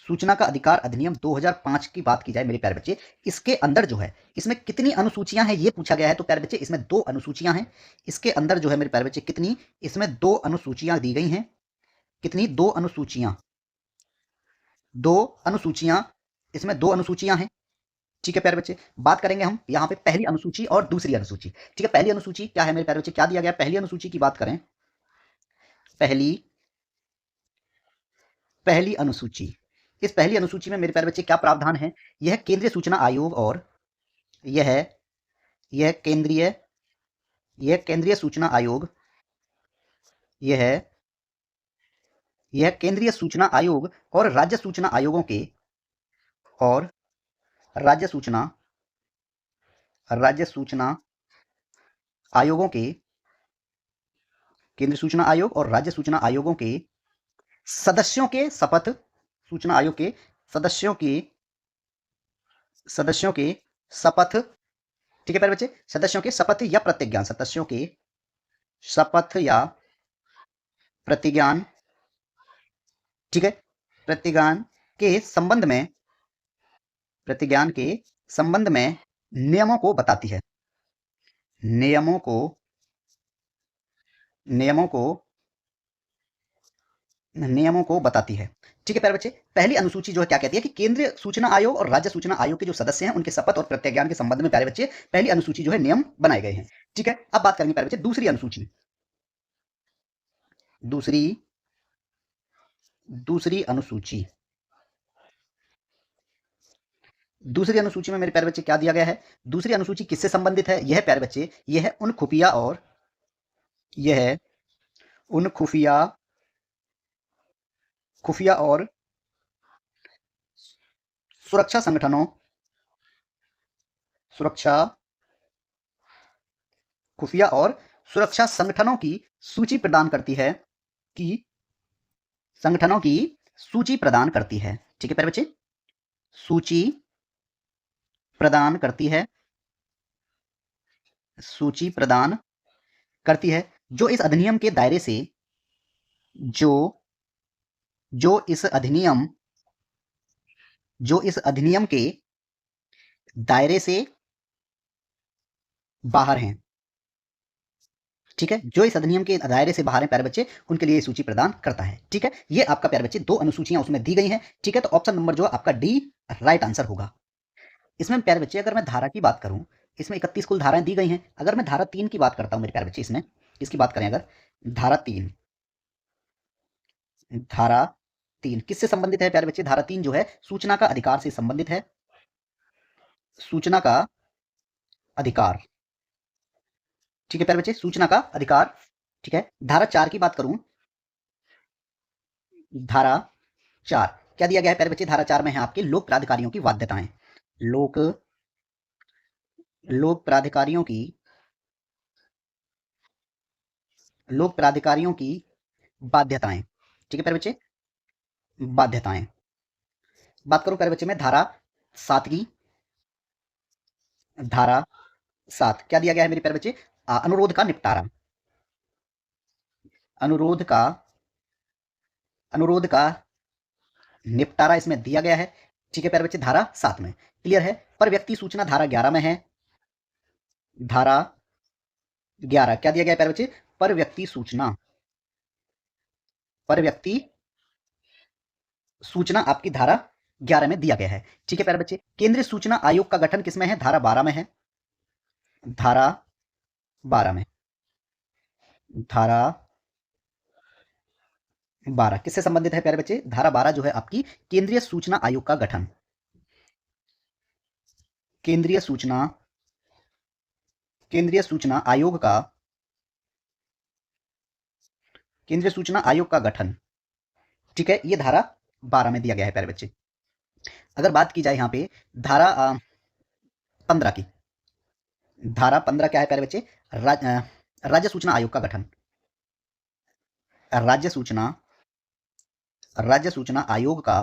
सूचना का अधिकार अधिनियम 2005 की बात की जाए मेरे प्यारे बच्चे, इसके अंदर जो है इसमें कितनी अनुसूचियां हैं ये पूछा गया है। तो प्यारे बच्चे इसमें 2 अनुसूचियां हैं। इसके अंदर जो है मेरे प्यारे बच्चे कितनी, इसमें 2 अनुसूचियां दी गई हैं। कितनी? 2 अनुसूचियां, 2 अनुसूचियां, इसमें 2 अनुसूचियां हैं। ठीक है प्यारे बच्चे, बात करेंगे हम यहाँ पे पहली अनुसूची और दूसरी अनुसूची। ठीक है, पहली अनुसूची क्या है मेरे प्यारे बच्चे? क्या दिया गया? पहली अनुसूची की बात करें, पहली पहली अनुसूची, इस पहली अनुसूची में मेरे प्यारे बच्चे क्या प्रावधान है? यह केंद्रीय सूचना आयोग और यह यह केंद्रीय यह केंद्रीय सूचना आयोग, यह यह केंद्रीय सूचना आयोग और राज्य सूचना आयोगों के, और राज्य सूचना राज्य सूचना आयोगों के, केंद्रीय सूचना आयोग और राज्य सूचना आयोगों के सदस्यों के शपथ, सूचना आयोग के सदस्यों के शपथ, ठीक है प्यारे बच्चे, सदस्यों के शपथ या प्रतिज्ञान, सदस्यों के शपथ या प्रतिज्ञान, ठीक है, प्रतिज्ञान के संबंध में, प्रतिज्ञान के संबंध में नियमों को बताती है। नियमों को नियमों को नियमों को बताती है। ठीक है प्यारे बच्चे, पहली अनुसूची जो है क्या कहती है कि केंद्रीय सूचना आयोग और राज्य सूचना आयोग के जो सदस्य हैं उनके शपथ और प्रतिज्ञान के संबंध में प्यारे बच्चे पहली अनुसूची जो है नियम बनाए गए हैं। ठीक है, अब बात करेंगे प्यारे बच्चे दूसरी अनुसूची। दूसरी दूसरी अनुसूची दूसरी अनुसूची में मेरे प्यारे बच्चे क्या दिया गया है? दूसरी अनुसूची किससे संबंधित है? यह प्यारे बच्चे यह है उन खुफिया और यह उन खुफिया और सुरक्षा संगठनों सुरक्षा खुफिया और सुरक्षा संगठनों की सूची प्रदान करती है कि संगठनों की सूची प्रदान करती है। ठीक है प्यारे बच्चे, सूची प्रदान करती है, सूची प्रदान करती है जो इस अधिनियम के दायरे से जो जो इस अधिनियम जो इस अधिनियम के दायरे से बाहर हैं। ठीक है, जो इस अधिनियम के दायरे से बाहर हैं प्यारे बच्चे, उनके लिए सूची प्रदान करता है। ठीक है, ये आपका प्यारे बच्चे दो अनुसूचियां उसमें दी गई हैं। ठीक है, तो ऑप्शन नंबर जो है आपका डी राइट आंसर होगा। इसमें प्यारे बच्चे अगर मैं धारा की बात करूं, इसमें 31 कुल धाराएं दी गई हैं। अगर मैं धारा 3 की बात करता हूं मेरे प्यारे बच्चे, इसमें इसकी बात करें अगर, धारा 3 किससे संबंधित है प्यारे बच्चे? धारा 3 जो है सूचना का अधिकार से संबंधित है। सूचना का अधिकार, ठीक है प्यारे बच्चे, सूचना का अधिकार। ठीक है, धारा 4 की बात करूं, धारा 4 क्या दिया गया है प्यारे बच्चे? धारा 4 में है आपके लोक प्राधिकारियों की बाध्यताएं। लोक लोक प्राधिकारियों की लोक प्राधिकारियों की बाध्यताएं। ठीक है प्यारे बच्चे, बाध्यताएं। बात करूं प्यारे बच्चे में धारा 7 की, धारा 7 क्या दिया गया है मेरे प्यारे बच्चे? अनुरोध का निपटारा। अनुरोध का अनुरोध का निपटारा इसमें दिया गया है। ठीक है प्यारे बच्चे, धारा 7 में क्लियर है। पर व्यक्ति सूचना धारा 11 में है। धारा 11 क्या दिया गया है प्यारे बच्चे? पर व्यक्ति सूचना, पर व्यक्ति सूचना आपकी धारा 11 में दिया गया है। ठीक है प्यारे बच्चे, केंद्रीय सूचना आयोग का गठन किसमें है? धारा 12 में है। धारा 12 में, धारा 12 किससे संबंधित है प्यारे बच्चे? धारा 12 जो है आपकी केंद्रीय सूचना आयोग का गठन, केंद्रीय सूचना केंद्रीय सूचना आयोग का केंद्रीय सूचना आयोग का गठन। ठीक है, ये धारा 12 में दिया गया है प्यारे बच्चे। अगर बात की जाए यहां पे धारा 15 की, धारा 15 क्या है प्यारे बच्चे? राज्य सूचना आयोग का गठन। राज्य सूचना राज्य सूचना आयोग का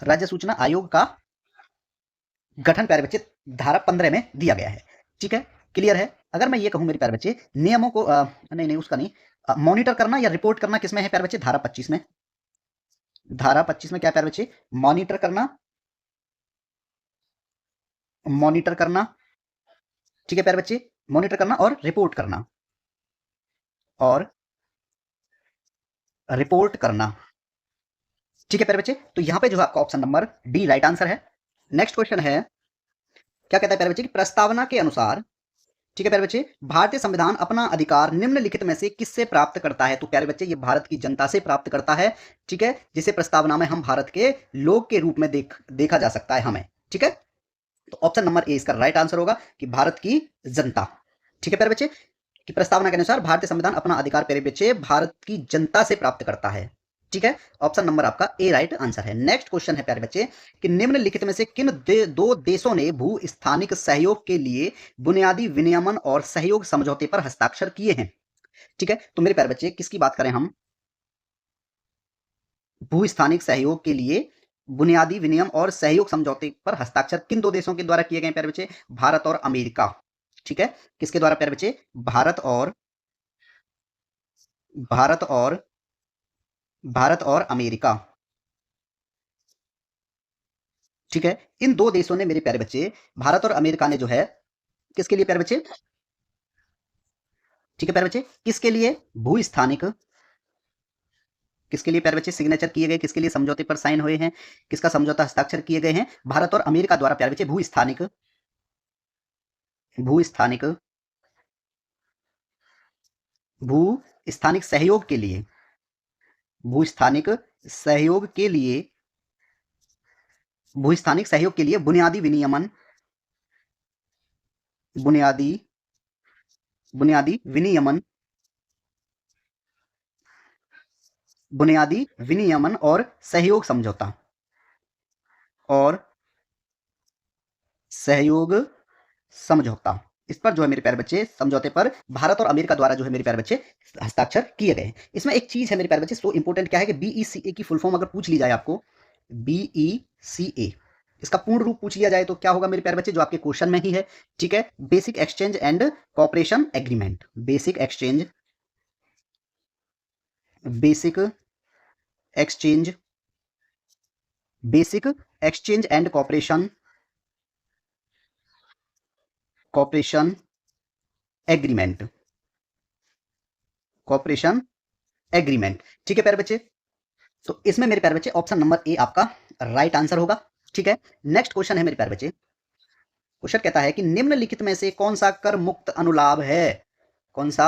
राज्य सूचना आयोग का गठन प्यारे बच्चे धारा 15 में दिया गया है। ठीक है, क्लियर है। अगर मैं ये कहूं मेरे प्यारे बच्चे नियमों को नहीं उसका नहीं, मॉनिटर करना या रिपोर्ट करना किसमें है प्यारे बच्चे? धारा 25 में। धारा 25 में क्या प्यारे बच्चे? मॉनिटर करना, मॉनिटर करना। ठीक है प्यारे बच्चे, मॉनिटर करना और रिपोर्ट करना, और रिपोर्ट करना। ठीक है प्यारे बच्चे, तो यहां पे जो है आपका option number D right answer है। नेक्स्ट क्वेश्चन है, क्या कहता है प्यारे बच्चे कि प्रस्तावना के अनुसार, ठीक है प्यारे बच्चे, भारतीय संविधान अपना अधिकार निम्नलिखित में से किससे प्राप्त करता है? तो प्यारे बच्चे ये भारत की जनता से प्राप्त करता है। ठीक है, जिसे प्रस्तावना में हम भारत के लोग के रूप में देखा जा सकता है हमें। ठीक है, तो ऑप्शन नंबर ए इसका राइट आंसर होगा कि भारत की जनता। ठीक है प्यारे बच्चे, कि प्रस्तावना के अनुसार भारतीय संविधान अपना अधिकार प्यारे बच्चे भारत की जनता से प्राप्त करता है। ठीक है, ऑप्शन नंबर आपका ए राइट आंसर है। नेक्स्ट क्वेश्चन है प्यारे बच्चे कि निम्नलिखित में से किन दो देशों ने भू स्थानिक सहयोग के लिए बुनियादी विनियमन और सहयोग समझौते पर हस्ताक्षर किए हैं? ठीक है, तो मेरे प्यारे बच्चे किसकी बात करें हम? भू स्थानिक सहयोग के लिए बुनियादी विनियम और सहयोग समझौते पर हस्ताक्षर किन दो देशों के द्वारा किए गए प्यारे बच्चे? भारत और अमेरिका। ठीक है, किसके द्वारा प्यारे बच्चे? भारत और भारत और अमेरिका। ठीक है, इन दो देशों ने मेरे प्यारे बच्चे, भारत और अमेरिका ने जो है, किसके लिए प्यारे बच्चे, ठीक है प्यारे बच्चे, किसके लिए भू स्थानिक, किसके लिए प्यारे बच्चे सिग्नेचर किए गए, किसके लिए समझौते पर साइन हुए हैं, किसका समझौता हस्ताक्षर किए गए हैं, भारत और अमेरिका द्वारा प्यारे बच्चे भू स्थानिक भू स्थानिक सहयोग के लिए, भू स्थानिक सहयोग के लिए, भू स्थानिक सहयोग के लिए बुनियादी विनियमन, बुनियादी बुनियादी विनियमन, बुनियादी विनियमन और सहयोग समझौता, और सहयोग समझौता, इस पर जो है मेरे प्यारे बच्चे समझौते पर भारत और अमेरिका द्वारा जो है मेरे प्यारे बच्चे हस्ताक्षर किए गए हैं। इसमें एक चीज है मेरे प्यारे बच्चे सो इंपोर्टेंट, क्या है कि बीईसीए की फुल फॉर्म अगर पूछ ली जाए आपको, बीईसीए इसका पूर्ण रूप पूछ लिया जाए तो क्या होगा मेरे प्यारे बच्चे, जो आपके क्वेश्चन में ही है, ठीक है, basic exchange and cooperation agreement, basic exchange, basic exchange, basic exchange and cooperation agreement, cooperation agreement, ठीक है प्यारे बच्चे। तो इसमें मेरे प्यारे बच्चे ऑप्शन नंबर ए आपका राइट आंसर होगा, ठीक है। नेक्स्ट क्वेश्चन है मेरे प्यारे बच्चे, क्वेश्चन कहता है कि निम्नलिखित में से कौन सा कर मुक्त अनुलाभ है, कौन सा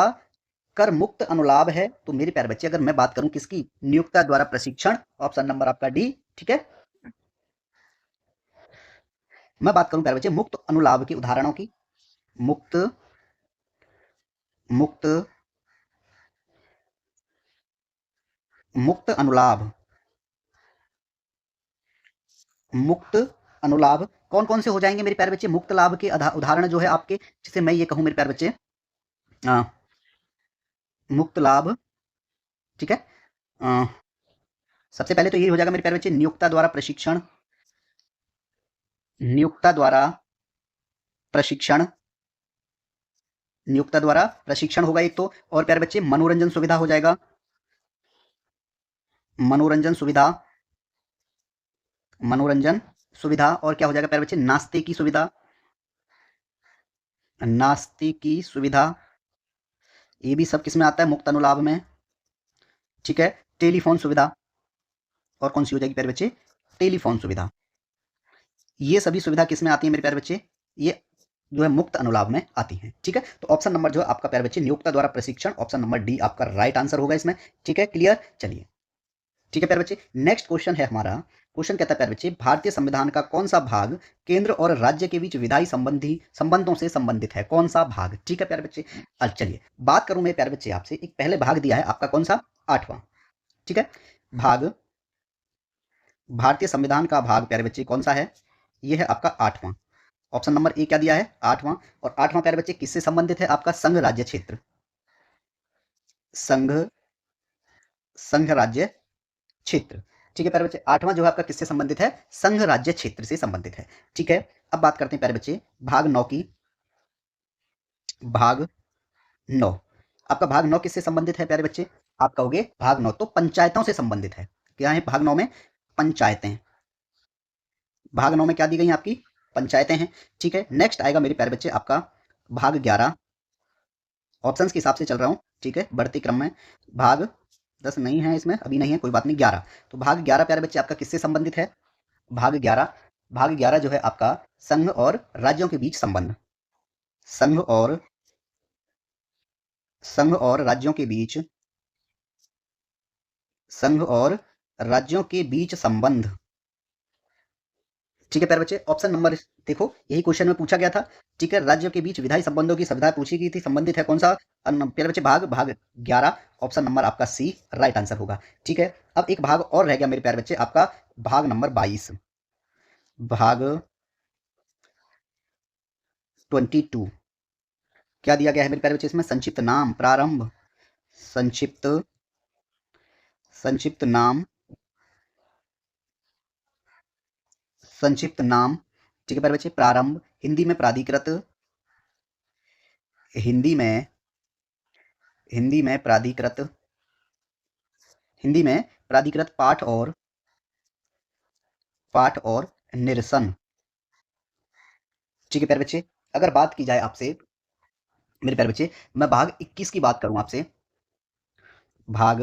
कर मुक्त अनुलाभ है, तो मेरे प्यारे बच्चे अगर मैं बात करूं किसकी, नियोक्ता द्वारा प्रशिक्षण, ऑप्शन नंबर आपका डी, ठीक है। मैं बात करूं प्यारे बच्चे मुक्त अनुलाभ के उदाहरणों की, मुक्त मुक्त मुक्त अनुलाभ, मुक्त अनुलाभ कौन कौन से हो जाएंगे मेरे प्यारे बच्चे, मुक्त लाभ के उदाहरण जो है आपके, जिसे मैं ये कहूं मेरे प्यारे बच्चे, आ, मुक्त लाभ, ठीक है। आ, सबसे पहले तो ये हो जाएगा मेरे प्यारे बच्चे नियोक्ता द्वारा प्रशिक्षण, नियोक्ता द्वारा प्रशिक्षण, नियोक्ता द्वारा प्रशिक्षण होगा एक तो, और प्यारे बच्चे मनोरंजन सुविधा हो जाएगा, मनोरंजन सुविधा, मनोरंजन सुविधा, और क्या हो जाएगा प्यारे बच्चे नाश्ते की सुविधा, नाश्ते की सुविधा, ये भी सब किसमें आता है, मुक्त अनुलाभ में, ठीक है। टेलीफोन सुविधा, और कौन सी हो जाएगी प्यारे बच्चे, टेलीफोन सुविधा, ये सभी सुविधा किसमें आती है मेरे प्यारे बच्चे, ये जो है मुक्त अनुलाभ में आती हैं, ठीक है। तो ऑप्शन नंबर जो है आपका प्यारे बच्चे नियोक्ता द्वारा प्रशिक्षण, ऑप्शन नंबर डी आपका राइट आंसर होगा इसमें, ठीक है, क्लियर, चलिए, ठीक है प्यारे बच्चे। नेक्स्ट क्वेश्चन है हमारा, क्वेश्चन कहता है प्यारे बच्चे भारतीय संविधान का कौन सा भाग केंद्र और राज्य के बीच विधायी संबंधी संबंधों से संबंधित है, कौन सा भाग, ठीक है प्यारे बच्चे। अब चलिए बात करूं मैं प्यारे बच्चे आपसे, एक पहले भाग दिया है आपका कौन सा, आठवां, ठीक है, भाग, भारतीय संविधान का भाग प्यारे बच्चे कौन सा है, ये है आपका आठवां, ऑप्शन नंबर ए क्या दिया है, आठवां, और आठवां प्यारे बच्चे किससे संबंधित है, आपका संघ राज्य क्षेत्र, संघ संघ राज्य क्षेत्र, ठीक है प्यारे बच्चे, आठवां जो है आपका किससे संबंधित है, संघ राज्य क्षेत्र से संबंधित है, ठीक है। अब बात करते हैं प्यारे बच्चे भाग नौ की, भाग नौ, आपका भाग नौ किससे संबंधित है प्यारे बच्चे, आप कहोगे भाग नौ तो पंचायतों से संबंधित है, क्या है भाग नौ में, पंचायतें, भाग नौ में क्या दी गई आपकी, पंचायतें हैं, ठीक है। नेक्स्ट आएगा मेरे प्यारे बच्चे आपका भाग ग्यारह, ऑप्शंस के हिसाब से चल रहा हूँ, ठीक है, बढ़ती क्रम में, भाग 10 नहीं है इसमें, अभी नहीं है, कोई बात नहीं, 11, तो भाग 11 प्यारे बच्चे आपका किससे संबंधित है, भाग 11, भाग 11 जो है आपका संघ और राज्यों के बीच संबंध, संघ और संघ और राज्यों के बीच, संघ और राज्यों के बीच संबंध, ठीक है प्यारे बच्चे। ऑप्शन नंबर देखो यही क्वेश्चन में पूछा गया था, ठीक है, राज्यों के बीच विधायी संबंधों की सुविधा पूछी गई थी, संबंधित है कौन सा, प्यारे बच्चे भाग भाग 11, ऑप्शन नंबर आपका सी राइट आंसर होगा, ठीक है। अब एक भाग और रह गया मेरे प्यारे बच्चे आपका भाग नंबर 22, भाग 22, क्या दिया गया है मेरे प्यारे बच्चे इसमें, संक्षिप्त नाम प्रारंभ, संक्षिप्त संक्षिप्त नाम, संक्षिप्त नाम, ठीक है प्यारे बच्चे प्रारंभ, हिंदी में प्राधिकृत, हिंदी में हिंदी में प्राधिकृत, हिंदी में प्राधिकृत पाठ और निरसन। ठीक है प्यारे बच्चे, अगर बात की जाए आपसे मेरे प्यारे बच्चे, मैं भाग 21 की बात करूं आपसे, भाग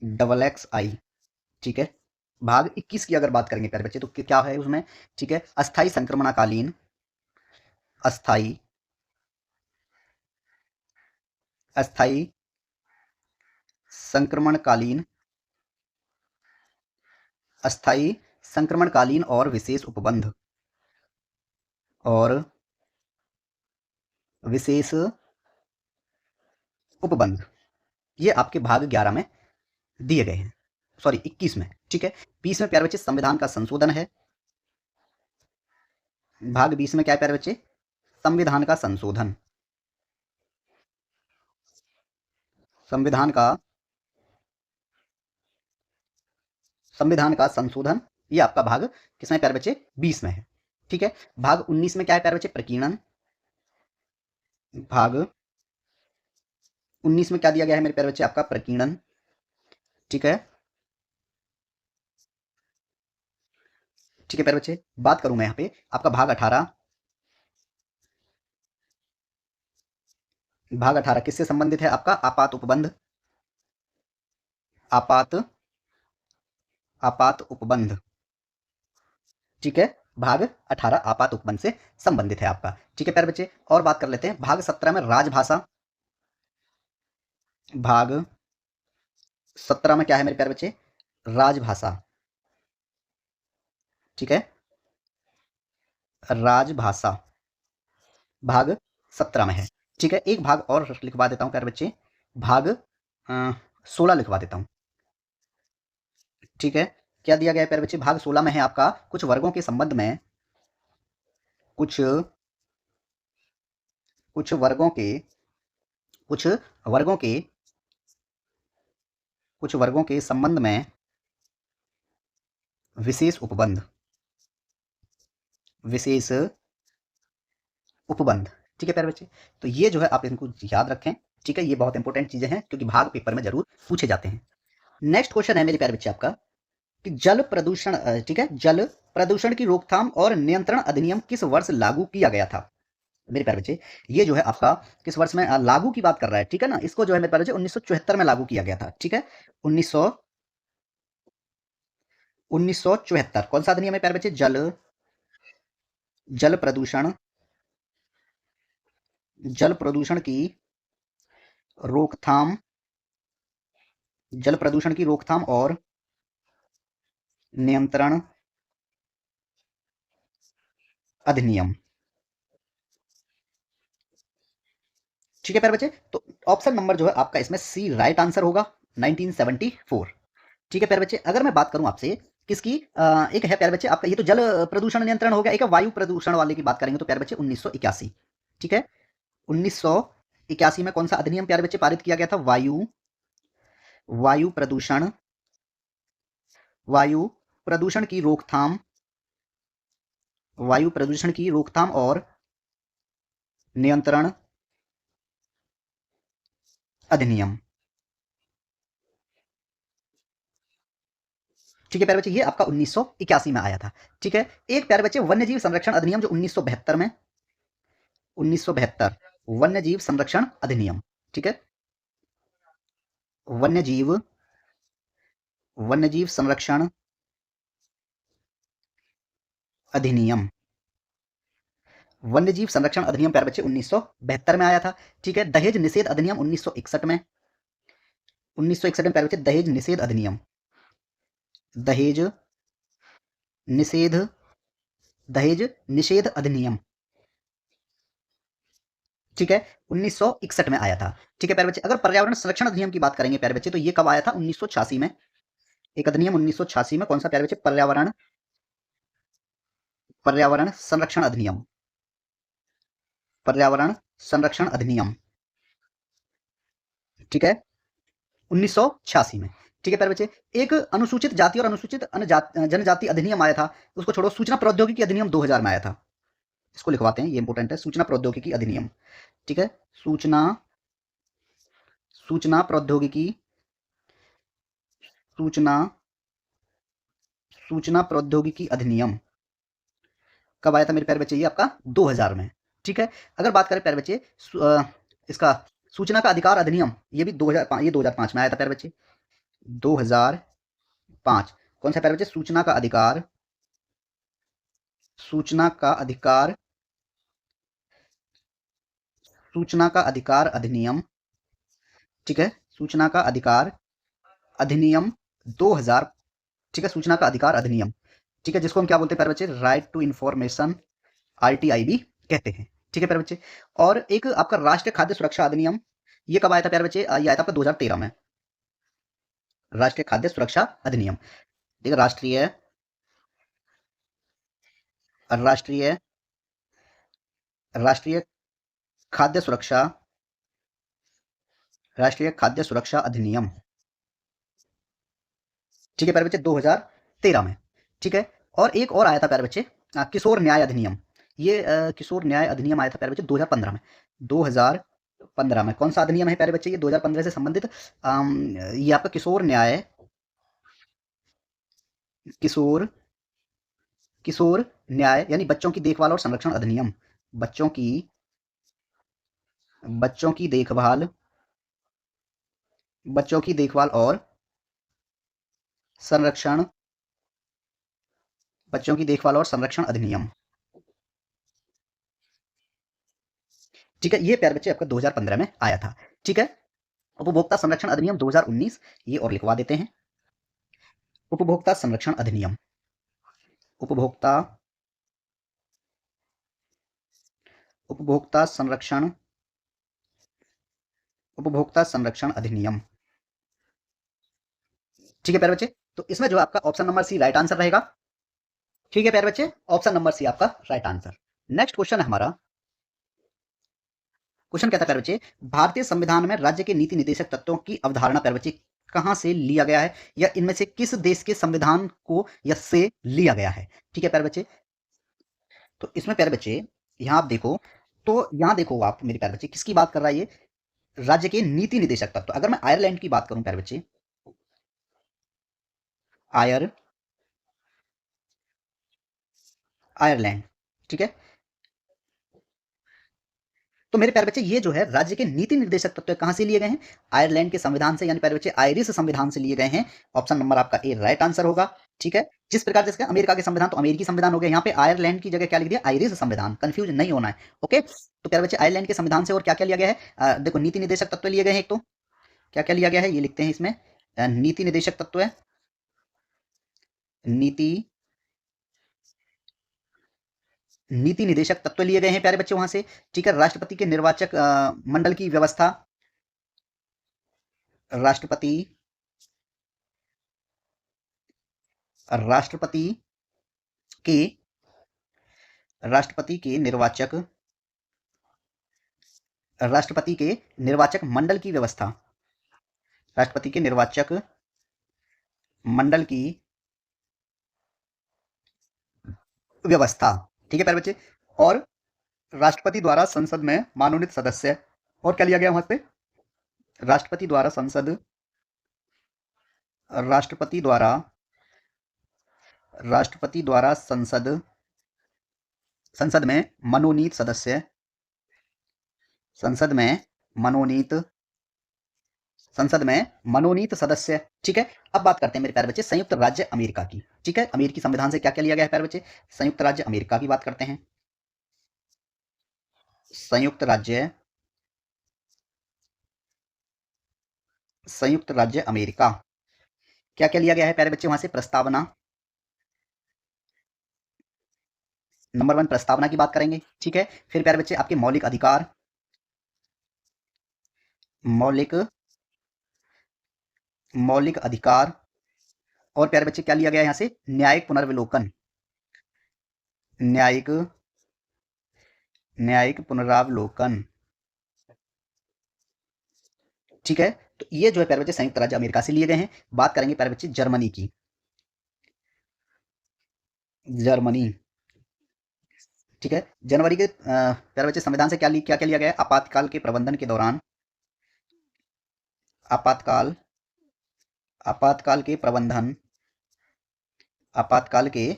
डबल एक्स आई। ठीक है, भाग 21 की अगर बात करेंगे प्यारे बच्चे तो क्या है उसमें। ठीक है, अस्थाई संक्रमणकालीन, अस्थाई अस्थाई संक्रमणकालीन, अस्थाई संक्रमणकालीन और विशेष उपबंध, और विशेष उपबंध, ये आपके भाग 11 में दिए गए हैं, सॉरी 21 में। ठीक है, 20 में प्यारे बच्चे संविधान का संशोधन है। भाग 20 में क्या है प्यारे बच्चे, संविधान का संशोधन, संविधान का संविधान का संशोधन, ये आपका भाग किसमें प्यारे बच्चे, 20 में है। ठीक है, भाग 19 में क्या है प्यारे बच्चे, प्रकीर्णन। भाग 19 में क्या दिया गया है मेरे प्यारे बच्चे, आपका प्रकीर्णन। ठीक है, ठीक है प्यारे बच्चे, बात करूं मैं यहाँ पे आपका भाग 18, भाग 18 किससे संबंधित है, आपका आपात उपबंध, आपात आपात उपबंध। ठीक है, भाग 18 आपात उपबंध से संबंधित है आपका। ठीक है प्यारे बच्चे, और बात कर लेते हैं भाग 17 में राजभाषा। भाग 17 में क्या है मेरे प्यारे बच्चे, राजभाषा। ठीक है, राजभाषा भाग 17 में है। ठीक है, एक भाग और लिखवा देता हूं प्यारे बच्चे, भाग 16 लिखवा देता हूं। ठीक है, क्या दिया गया है प्यारे बच्चे, भाग 16 में है आपका कुछ वर्गों के संबंध में, कुछ कुछ वर्गों के कुछ वर्गों के कुछ वर्गों के संबंध में विशेष उपबंध, विशेष उपबंध। ठीक है प्यारे बच्चे, तो ये जो है आप इनको याद रखें। ठीक है, ये बहुत इंपॉर्टेंट चीजें हैं क्योंकि भाग पेपर में जरूर पूछे जाते हैं। नेक्स्ट क्वेश्चन है मेरे प्यारे बच्चे आपका कि जल प्रदूषण, ठीक है, जल प्रदूषण की रोकथाम और नियंत्रण अधिनियम किस वर्ष लागू किया गया था। मेरे प्यारे बच्चे, ये जो है आपका किस वर्ष में लागू की बात कर रहा है। ठीक है ना, इसको जो है मेरे प्यारे बच्चे 1974 में लागू किया गया था। ठीक है, 1974 कौन सा अधिनियम है प्यारे बच्चे, जल जल प्रदूषण जल प्रदूषण की रोकथाम, जल प्रदूषण की रोकथाम और नियंत्रण अधिनियम। ठीक है प्यारे बच्चे, तो ऑप्शन नंबर जो है आपका इसमें सी राइट आंसर होगा, 1974। ठीक है प्यारे बच्चे, अगर मैं बात करूं आपसे किसकी, एक है प्यारे बच्चे आपका, ये तो जल प्रदूषण नियंत्रण हो गया, एक है वायु प्रदूषण वाले की बात करेंगे तो प्यारे बच्चे 1981। ठीक है, 1981 में कौन सा अधिनियम प्यारे बच्चे पारित किया गया था, वायु प्रदूषण वायु प्रदूषण की रोकथाम, वायु प्रदूषण की रोकथाम और नियंत्रण अधिनियम। ठीक है प्यारे बच्चे, ये आपका 1981 में आया था। ठीक है, एक प्यारे बच्चे वन्यजीव संरक्षण अधिनियम जो 1972 में, 1972 वन्यजीव संरक्षण अधिनियम। ठीक है, वन्यजीव वन्यजीव संरक्षण अधिनियम, वन्यजीव संरक्षण अधिनियम प्यारे बच्चे 1972 में आया था। ठीक है, दहेज निषेध अधिनियम 1961 में, 1961 में प्यारे बच्चे दहेज निषेध अधिनियम, दहेज निषेध दहेज निषेध अधिनियम। ठीक है, 1961 में आया था। ठीक है प्यारे बच्चे, अगर पर्यावरण संरक्षण अधिनियम की बात करेंगे प्यारे बच्चे तो ये कब आया था, 1986 में। एक अधिनियम 1986 में, कौन सा प्यारे बच्चे, पर्यावरण पर्यावरण संरक्षण अधिनियम, पर्यावरण संरक्षण अधिनियम। ठीक है, 1986 में। ठीक है प्यारे बच्चे, एक अनुसूचित जाति और अनुसूचित जनजाति अधिनियम आया था, उसको छोड़ो, सूचना प्रौद्योगिकी अधिनियम 2000 में आया था, इसको लिखवाते हैं, ये इंपोर्टेंट है, सूचना प्रौद्योगिकी अधिनियम। ठीक है, सूचना सूचना प्रौद्योगिकी सूचना सूचना प्रौद्योगिकी अधिनियम कब आया था मेरे प्यारे बच्चे? ये आपका 2000 में। ठीक है। अगर बात करें प्यारे बच्चे इसका सूचना का अधिकार अधिनियम, ये भी 2005, ये 2005 में आया था प्यारे बच्चे। 2005 कौन सा प्यारे बच्चे? सूचना का अधिकार सूचना का अधिकार अधिनियम। ठीक है, सूचना का अधिकार अधिनियम 2000। ठीक है, सूचना का अधिकार अधिनियम। ठीक है, जिसको हम क्या बोलते हैं प्यारे बच्चे? राइट टू इंफॉर्मेशन, आरटीआई भी कहते हैं। ठीक है प्यारे बच्चे। और एक आपका राष्ट्रीय खाद्य सुरक्षा अधिनियम, ये कब आया था प्यारे बच्चे? ये आया था आपका 2013 में। राष्ट्रीय खाद्य सुरक्षा अधिनियम। ठीक है, राष्ट्रीय राष्ट्रीय खाद्य सुरक्षा राष्ट्रीय खाद्य सुरक्षा अधिनियम। ठीक है प्यारे बच्चे, 2013 में। ठीक है। और एक और आया था प्यारे बच्चे, किशोर न्याय अधिनियम। ये किशोर न्याय अधिनियम आया था प्यारे बच्चे 2015 में। 2015 में कौन सा अधिनियम है प्यारे बच्चे? ये 2015 से संबंधित ये आपका किशोर किशोर न्याय यानी बच्चों की देखभाल और संरक्षण अधिनियम। बच्चों की बच्चों की देखभाल बच्चों की देखभाल और संरक्षण बच्चों की देखभाल और संरक्षण अधिनियम। ठीक है, ये प्यारे बच्चे आपका 2015 में आया था। ठीक है। उपभोक्ता संरक्षण अधिनियम 2019, ये और लिखवा देते हैं। उपभोक्ता संरक्षण अधिनियम, उपभोक्ता उपभोक्ता संरक्षण उपभोक्ता संरक्षण अधिनियम। ठीक है प्यारे बच्चे, तो इसमें जो आपका option number C right answer रहेगा। ठीक है प्यारे बच्चे, ऑप्शन नंबर सी आपका राइट आंसर। नेक्स्ट क्वेश्चन है हमारा। क्वेश्चन कहता है प्यारे बच्चे, भारतीय संविधान में राज्य के नीति निर्देशक तत्वों की अवधारणा प्यारे बच्चे कहां से लिया गया है, या इनमें से किस देश के संविधान को या से लिया गया है? ठीक है प्यारे बच्चे, तो इसमें प्यारे बच्चे यहां आप देखो, तो यहां देखो आप मेरे प्यारे बच्चे, किसकी बात कर रहा है ये? राज्य के नीति निदेशक तत्व। अगर मैं आयरलैंड की बात करूं प्यारे बच्चे, आयर आयरलैंड। ठीक है, तो मेरे प्यारे बच्चे ये जो है राज्य के नीति निर्देशक तत्व कहां से लिए गए हैं? आयरलैंड के संविधान से, यानी प्यारे बच्चे आयरिश संविधान से लिए गए हैं। ऑप्शन नंबर आपका ए राइट आंसर होगा। ठीक है, जिस प्रकार जैसे अमेरिका के संविधान तो अमेरिकी संविधान हो गया, यहाँ पे आयरलैंड की जगह क्या लिख दिया? आयरिश संविधान। कंफ्यूज नहीं होना है। ओके, तो प्यारे बच्चे आयरलैंड के संविधान से और क्या क्या लिया गया है? देखो, नीति निर्देशक तत्व लिए गए हैं। एक तो क्या क्या लिया गया है ये लिखते हैं इसमें। नीति निर्देशक तत्व है, नीति नीति निदेशक तत्व लिए गए हैं प्यारे बच्चे वहां से। ठीक है, राष्ट्रपति के निर्वाचक मंडल की व्यवस्था, राष्ट्रपति राष्ट्रपति के राष्ट्रपति के निर्वाचक राष्ट्रपति के निर्वाचक मंडल की व्यवस्था, राष्ट्रपति के निर्वाचक मंडल की व्यवस्था। ठीक है प्यारे बच्चे, और राष्ट्रपति द्वारा संसद में मनोनीत सदस्य, और क्या लिया गया वहां पे? राष्ट्रपति द्वारा संसद राष्ट्रपति द्वारा राष्ट्रपति द्वारा संसद में मनोनीत सदस्य, संसद में मनोनीत संसद में मनोनीत सदस्य। ठीक है, अब बात करते हैं मेरे प्यारे बच्चे संयुक्त राज्य अमेरिका की। ठीक है, अमेरिकी संविधान से क्या क्या लिया गया है प्यारे बच्चे? संयुक्त राज्य अमेरिका की बात करते हैं। संयुक्त राज्य अमेरिका, क्या क्या लिया गया है प्यारे बच्चे वहां से? प्रस्तावना, नंबर 1 प्रस्तावना की बात करेंगे। ठीक है, फिर प्यारे बच्चे आपके मौलिक अधिकार, मौलिक मौलिक अधिकार, और प्यारे बच्चे क्या लिया गया यहां से? न्यायिक पुनर्विलोकन, न्यायिक न्यायिक पुनरावलोकन। ठीक है, तो ये जो है प्यारे बच्चे संयुक्त राज्य अमेरिका से लिए गए हैं। बात करेंगे प्यारे बच्चे जर्मनी की। जर्मनी, ठीक है, जनवरी के प्यारे बच्चे संविधान से क्या क्या लिया गया है? आपातकाल के प्रबंधन के दौरान, आपातकाल आपातकाल के प्रबंधन आपातकाल के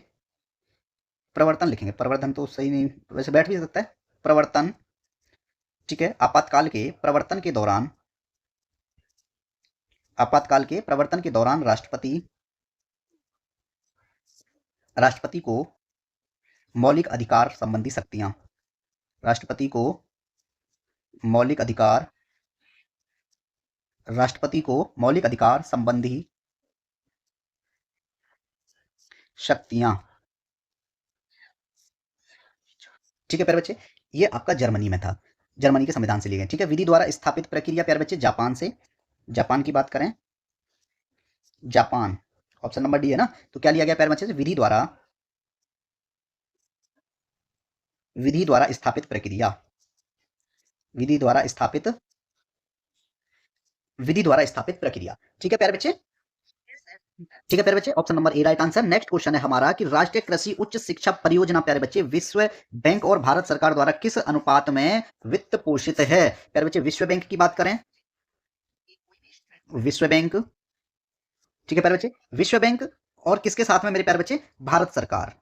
प्रवर्तन लिखेंगे, प्रवर्धन तो सही नहीं, वैसे बैठ भी सकता है, प्रवर्तन, ठीक है। आपातकाल के प्रवर्तन के दौरान, आपातकाल के प्रवर्तन के दौरान राष्ट्रपति को मौलिक अधिकार संबंधी शक्तियां, राष्ट्रपति को मौलिक अधिकार, राष्ट्रपति को मौलिक अधिकार संबंधी शक्तियां, ठीक है प्यारे बच्चे। ये आपका जर्मनी में था, जर्मनी के संविधान से लिए गए, ठीक है। विधि द्वारा स्थापित प्रक्रिया प्यारे बच्चे जापान से, जापान की बात करें, जापान, ऑप्शन नंबर डी है ना, तो क्या लिया गया प्यारे बच्चे, विधि द्वारा, विधि द्वारा स्थापित प्रक्रिया, विधि द्वारा स्थापित, विधि द्वारा स्थापित प्रक्रिया, ठीक है प्यारे बच्चे, ठीक है प्यारे बच्चे, option number A right answer. Next question है हमारा कि राष्ट्रीय कृषि उच्च शिक्षा परियोजना प्यारे बच्चे विश्व बैंक और भारत सरकार द्वारा किस अनुपात में वित्त पोषित है। प्यारे बच्चे विश्व बैंक की बात करें, विश्व बैंक, ठीक है प्यारे बच्चे, विश्व बैंक और किसके साथ में मेरे प्यारे बच्चे, भारत सरकार,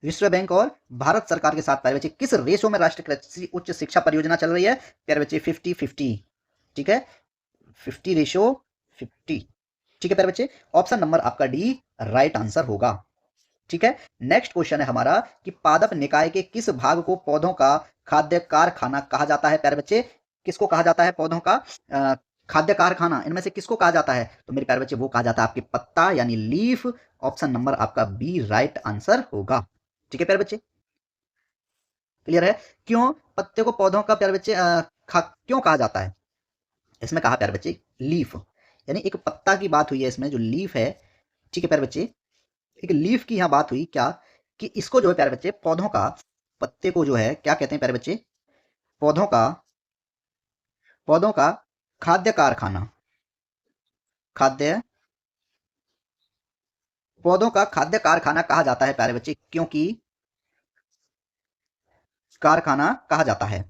विश्व बैंक और भारत सरकार के साथ प्यारे बच्चे किस रेशो में राष्ट्रीय कृषि उच्च शिक्षा परियोजना चल रही है प्यारे बच्चे, 50-50, ठीक है, 50:50, ठीक है प्यारे बच्चे, ऑप्शन नंबर आपका डी राइट आंसर होगा, ठीक है। नेक्स्ट क्वेश्चन है हमारा कि पादप निकाय के किस भाग को पौधों का खाद्य कारखाना कहा जाता है प्यारे बच्चे, किसको कहा जाता है पौधों का खाद्य कारखाना, इनमें से किसको कहा जाता है, तो मेरे प्यारे बच्चे वो कहा जाता है आपके पत्ता यानी लीफ, ऑप्शन नंबर आपका बी राइट आंसर होगा, ठीक है प्यारे बच्चे, क्लियर है। क्यों पत्ते को पौधों का प्यारे बच्चे क्यों कहा जाता है, इसमें कहा प्यारे बच्चे लीफ, यानी एक पत्ता की बात हुई है इसमें, जो लीफ है, ठीक है प्यारे बच्चे, एक लीफ की यहां बात हुई क्या, कि इसको जो है प्यारे बच्चे पौधों का, पत्ते को जो है क्या कहते हैं प्यारे बच्चे, पौधों का, पौधों का खाद्य कारखाना, खाद्य, पौधों का खाद्य कारखाना कहा जाता है प्यारे बच्चे, क्योंकि कारखाना कहा जाता है,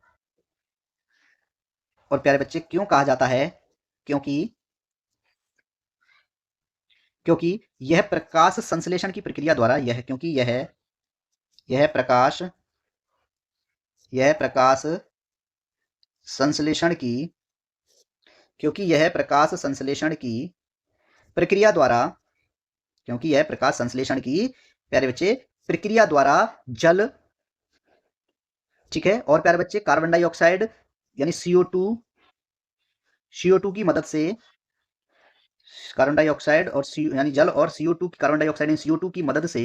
और प्यारे बच्चे क्यों कहा जाता है, क्योंकि, क्योंकि यह प्रकाश संश्लेषण की प्रक्रिया द्वारा, यह क्योंकि यह प्रकाश, यह प्रकाश संश्लेषण की, क्योंकि यह प्रकाश संश्लेषण की प्रक्रिया द्वारा, क्योंकि यह प्रकाश संश्लेषण की प्यारे बच्चे प्रक्रिया द्वारा जल, ठीक है, और प्यारे बच्चे कार्बन डाइऑक्साइड यानी CO2, CO2 की मदद से, कार्बन डाइऑक्साइड और यानी जल और CO2, कार्बन डाइऑक्साइड यानी CO2 की मदद से,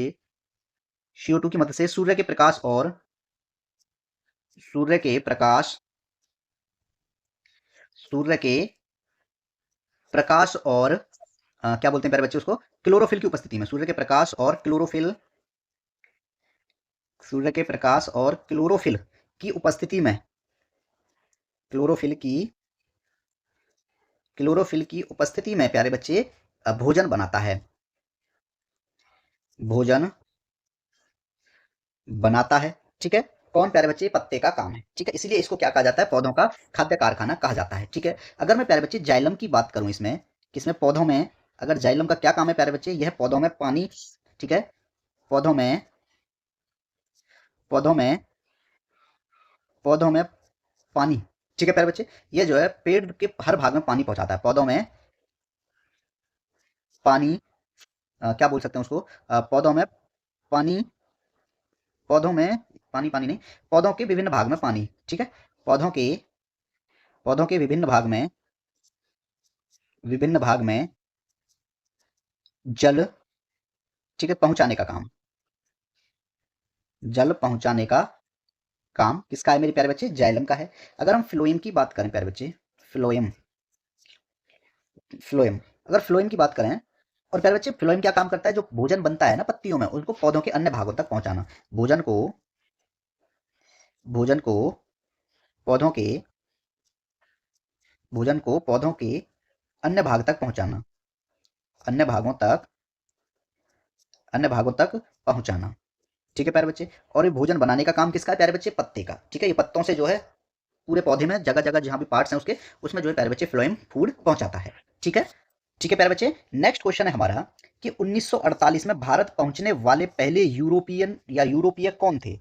CO2 की मदद से सूर्य के प्रकाश और, सूर्य के प्रकाश, सूर्य के प्रकाश और क्या बोलते हैं प्यारे बच्चे उसको, क्लोरोफिल की उपस्थिति में, सूर्य के प्रकाश और क्लोरोफिल, सूर्य के प्रकाश और क्लोरोफिल की उपस्थिति में, क्लोरोफिल की, क्लोरोफिल की उपस्थिति में प्यारे बच्चे भोजन बनाता है, भोजन बनाता है, ठीक है, कौन प्यारे बच्चे, पत्ते का काम है, ठीक है, इसलिए इसको क्या कहा जाता है, पौधों का खाद्य कारखाना कहा जाता है, ठीक है। अगर मैं प्यारे बच्चे जाइलम की बात करूं इसमें, किसमें, पौधों में, अगर जाइलम का क्या काम है प्यारे बच्चे, यह पौधों में पानी, ठीक है, पौधों में, पौधों में, पौधों में पानी, ठीक है प्यारे बच्चे, ये जो है पेड़ के हर भाग में पानी पहुंचाता है, पौधों में पानी, क्या बोल सकते हैं उसको, पौधों में पानी, पौधों में पानी, पानी नहीं, पौधों के विभिन्न भाग में पानी, ठीक है, पौधों के, पौधों के विभिन्न भाग में, विभिन्न भाग में जल, ठीक है, पहुंचाने का काम, जल पहुंचाने का काम किसका है मेरे प्यारे बच्चे, जाइलम का है। अगर हम फ्लोएम की बात करें प्यारे बच्चे, फ्लोएम, फ्लोएम, अगर फ्लोएम की बात करें, और प्यारे बच्चे फ्लोएम क्या काम करता है, जो भोजन बनता है ना पत्तियों में, उनको पौधों के अन्य भागों तक पहुंचाना, भोजन को, भोजन को पौधों के, भोजन को पौधों के अन्य भाग तक पहुंचाना, अन्य भागों तक, अन्य भागों तक पहुंचाना, ठीक है प्यारे बच्चे, और ये भोजन बनाने का काम किसका है प्यारे बच्चे, पत्ते का, ठीक है, ये पत्तों से जो है पूरे पौधे में जगह जगह जहां भी पार्ट्स हैं उसके, उसमें जो है प्यारे बच्चे फ्लोएम फूड पहुंचाता है, ठीक है, ठीक है प्यारे बच्चे। नेक्स्ट क्वेश्चन है हमारा कि 1948 में भारत पहुंचने वाले पहले यूरोपियन या यूरोपीय कौन थे?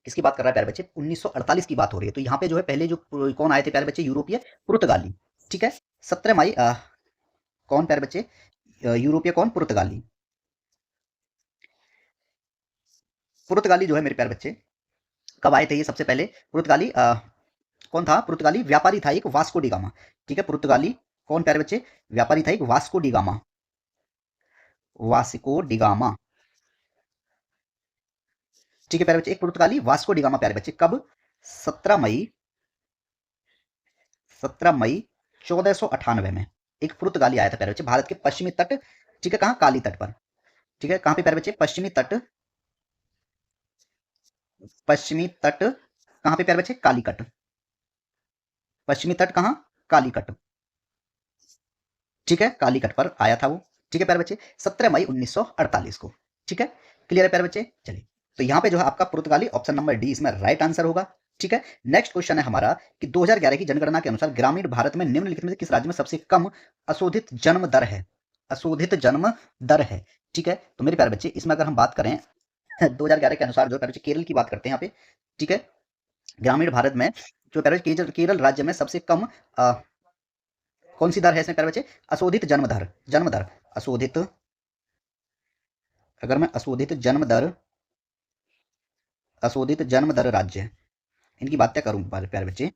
किसकी बात कर रहा है प्यारे बच्चे? 1948 की बात हो रही है। तो यहाँ पे जो है पहले जो कौन आए थे प्यारे बच्चे? यूरोपीय पुर्तगाली। ठीक है, 17 मई कौन प्यारे बच्चे? यूरोपीय कौन? पुर्तगाली। पुर्तगाली जो है मेरे प्यारे बच्चे कब आए थे ये सबसे पहले? पुर्तगाली कौन था? पुर्तगाली व्यापारी था एक, वास्को डी गामा। ठीक है, पुर्तगाली कौन प्यारे बच्चे? व्यापारी था एक, Vasco D gamma. Vasco D gamma. ठीक है प्यारे बच्चे, एक पुर्तगाली वास्को डी गामा प्यारे बच्चे कब? 17 मई 17 मई 1498 में एक पुर्तगाली आया था प्यारे बच्चे भारत के पश्चिमी तट। ठीक है, कहाँ? काली तट पर। ठीक है, कहाँ पे प्यारे बच्चे? पश्चिमी तट। पश्चिमी तट कहाँ पे प्यारे बच्चे? कालीकट। पश्चिमी तट कहाँ? कालीकट। ठीक है, कालीकट पर आया था वो। ठीक है प्यारे बच्चे, 17 मई 1948 को। ठीक है, क्लियर है प्यारे बच्चे? चलिए, तो यहाँ पे जो है आपका पुर्तगाली ऑप्शन नंबर डी इसमें राइट आंसर होगा। ठीक है, नेक्स्ट क्वेश्चन है हमारा कि 2011 की जनगणना के अनुसार ग्रामीण भारत में निम्नलिखित में से किस राज्य में सबसे कम अशोधित जन्म दर है? अशोधित जन्म दर है। ठीक है, तो मेरे प्यारे बच्चे इसमें अगर हम बात करें 2011 के अनुसार जो प्यारे बच्चे केरल की बात करते हैं यहाँ पे। ठीक है, ग्रामीण भारत में जो प्यारे बच्चे केरल राज्य में सबसे कम कौन सी दर है इसमें प्यारे बच्चे? अशोधित जन्म दर। जन्म दर अशोधित, अगर मैं अशोधित जन्म दर राज्य इनकी बात क्या करूं प्यारे बच्चे?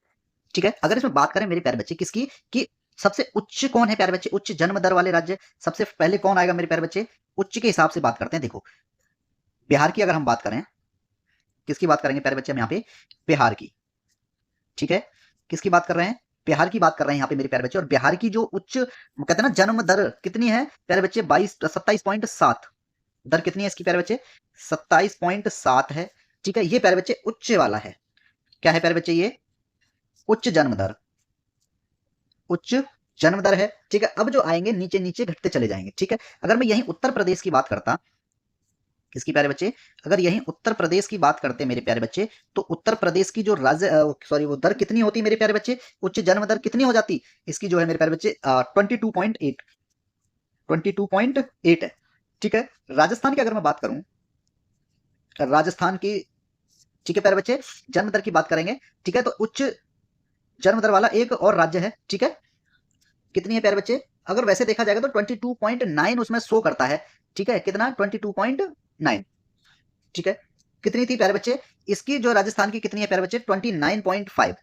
ठीक है, अगर इसमें बात करें मेरे प्यारे बच्चे किसकी, कि सबसे उच्च कौन है प्यारे बच्चे? उच्च जन्म दर वाले राज्य सबसे पहले कौन आएगा मेरे प्यारे बच्चे? उच्च के हिसाब से बात करते हैं। देखो, बिहार की अगर हम बात करें, किसकी बात करेंगे प्यारे बच्चे हम यहाँ पे? बिहार की। ठीक है, किसकी बात कर रहे हैं? बिहार की बात कर रहे हैं यहाँ पे मेरे प्यारे बच्चे। और बिहार की जो उच्च कहते हैं ना जन्म दर कितनी है प्यारे बच्चे? 27.7 दर कितनी है इसकी प्यारे बच्चे? 27.7 है। ठीक है, ये प्यारे बच्चे उच्च वाला है। क्या है प्यारे बच्चे? ये उच्च जन्म दर, उच्च जन्म दर है। ठीक है, अब जो आएंगे नीचे नीचे घटते चले जाएंगे। ठीक है, अगर मैं यहीं उत्तर प्रदेश की बात करता, किसकी प्यारे बच्चे? अगर यहीं उत्तर प्रदेश की बात करते मेरे प्यारे बच्चे, तो उत्तर प्रदेश की जो राज्य सॉरी वो दर कितनी होती मेरे प्यारे बच्चे? उच्च जन्म दर कितनी हो जाती इसकी जो है मेरे प्यारे बच्चे? 22.8, 22.8 है। ठीक है, राजस्थान की अगर मैं बात करूं, राजस्थान की, ठीक है प्यारे बच्चे, जन्म दर की बात करेंगे। ठीक है, तो उच्च जन्म दर वाला एक और राज्य है। ठीक है, कितनी है प्यारे बच्चे? अगर वैसे देखा जाएगा तो 22.9 उसमें शो करता है। ठीक है, कितना? 22.9। ठीक है, कितनी थी प्यारे बच्चे इसकी जो राजस्थान की? कितनी है प्यारे बच्चे? 29.5,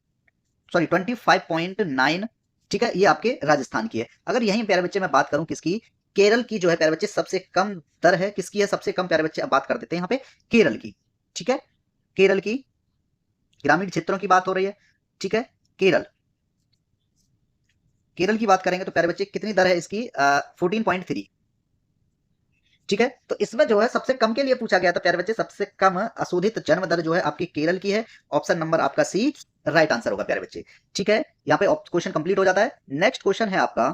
सॉरी 25.9। ठीक है, ये आपके राजस्थान की है। अगर यहीं प्यारे बच्चे मैं बात करूं किसकी? केरल की जो है प्यारे बच्चे सबसे कम दर है। किसकी है सबसे कम प्यारे बच्चे? अब बात कर देते हैं यहाँ पे केरल की। ठीक है, केरल की ग्रामीण क्षेत्रों की बात हो रही है। ठीक है, केरल, केरल की बात करेंगे तो प्यारे बच्चे कितनी दर है इसकी? 14.3। ठीक है, तो इसमें जो है सबसे कम के लिए पूछा गया था प्यारे बच्चे, सबसे कम अशोधित जन्म दर जो है आपकी केरल की है। ऑप्शन नंबर आपका सी राइट आंसर होगा प्यारे बच्चे। ठीक है, यहाँ पे क्वेश्चन कंप्लीट हो जाता है। नेक्स्ट क्वेश्चन है आपका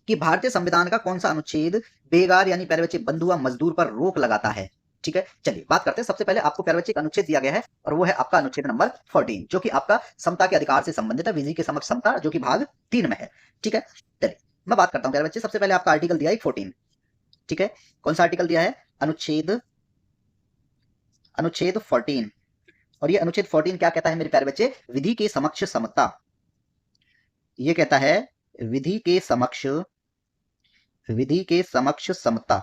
कि भारतीय संविधान का कौन सा अनुच्छेद बेगार यानी प्यारे बच्चे बंधुआ मजदूर पर रोक लगाता है? ठीक है, चलिए बात करते हैं। सबसे पहले आपको प्यारे बच्चे एक अनुच्छेद दिया गया है और वो है आपका अनुच्छेद नंबर 14, जो कि आपका समता के अधिकार से संबंधित है, विधि के समक्ष समता, जो कि भाग 3 में है। ठीक है, चलिए मैं बात करता हूँ प्यारे बच्चे। सबसे पहले आपका आर्टिकल दिया है 14। ठीक है, कौन सा आर्टिकल दिया है? अनुच्छेद अनुच्छेद 14। और ये अनुच्छेद 14 क्या कहता है मेरे प्यारे बच्चे? विधि के समक्ष समता। ये कहता है विधि के समक्ष, विधि के समक्ष समता,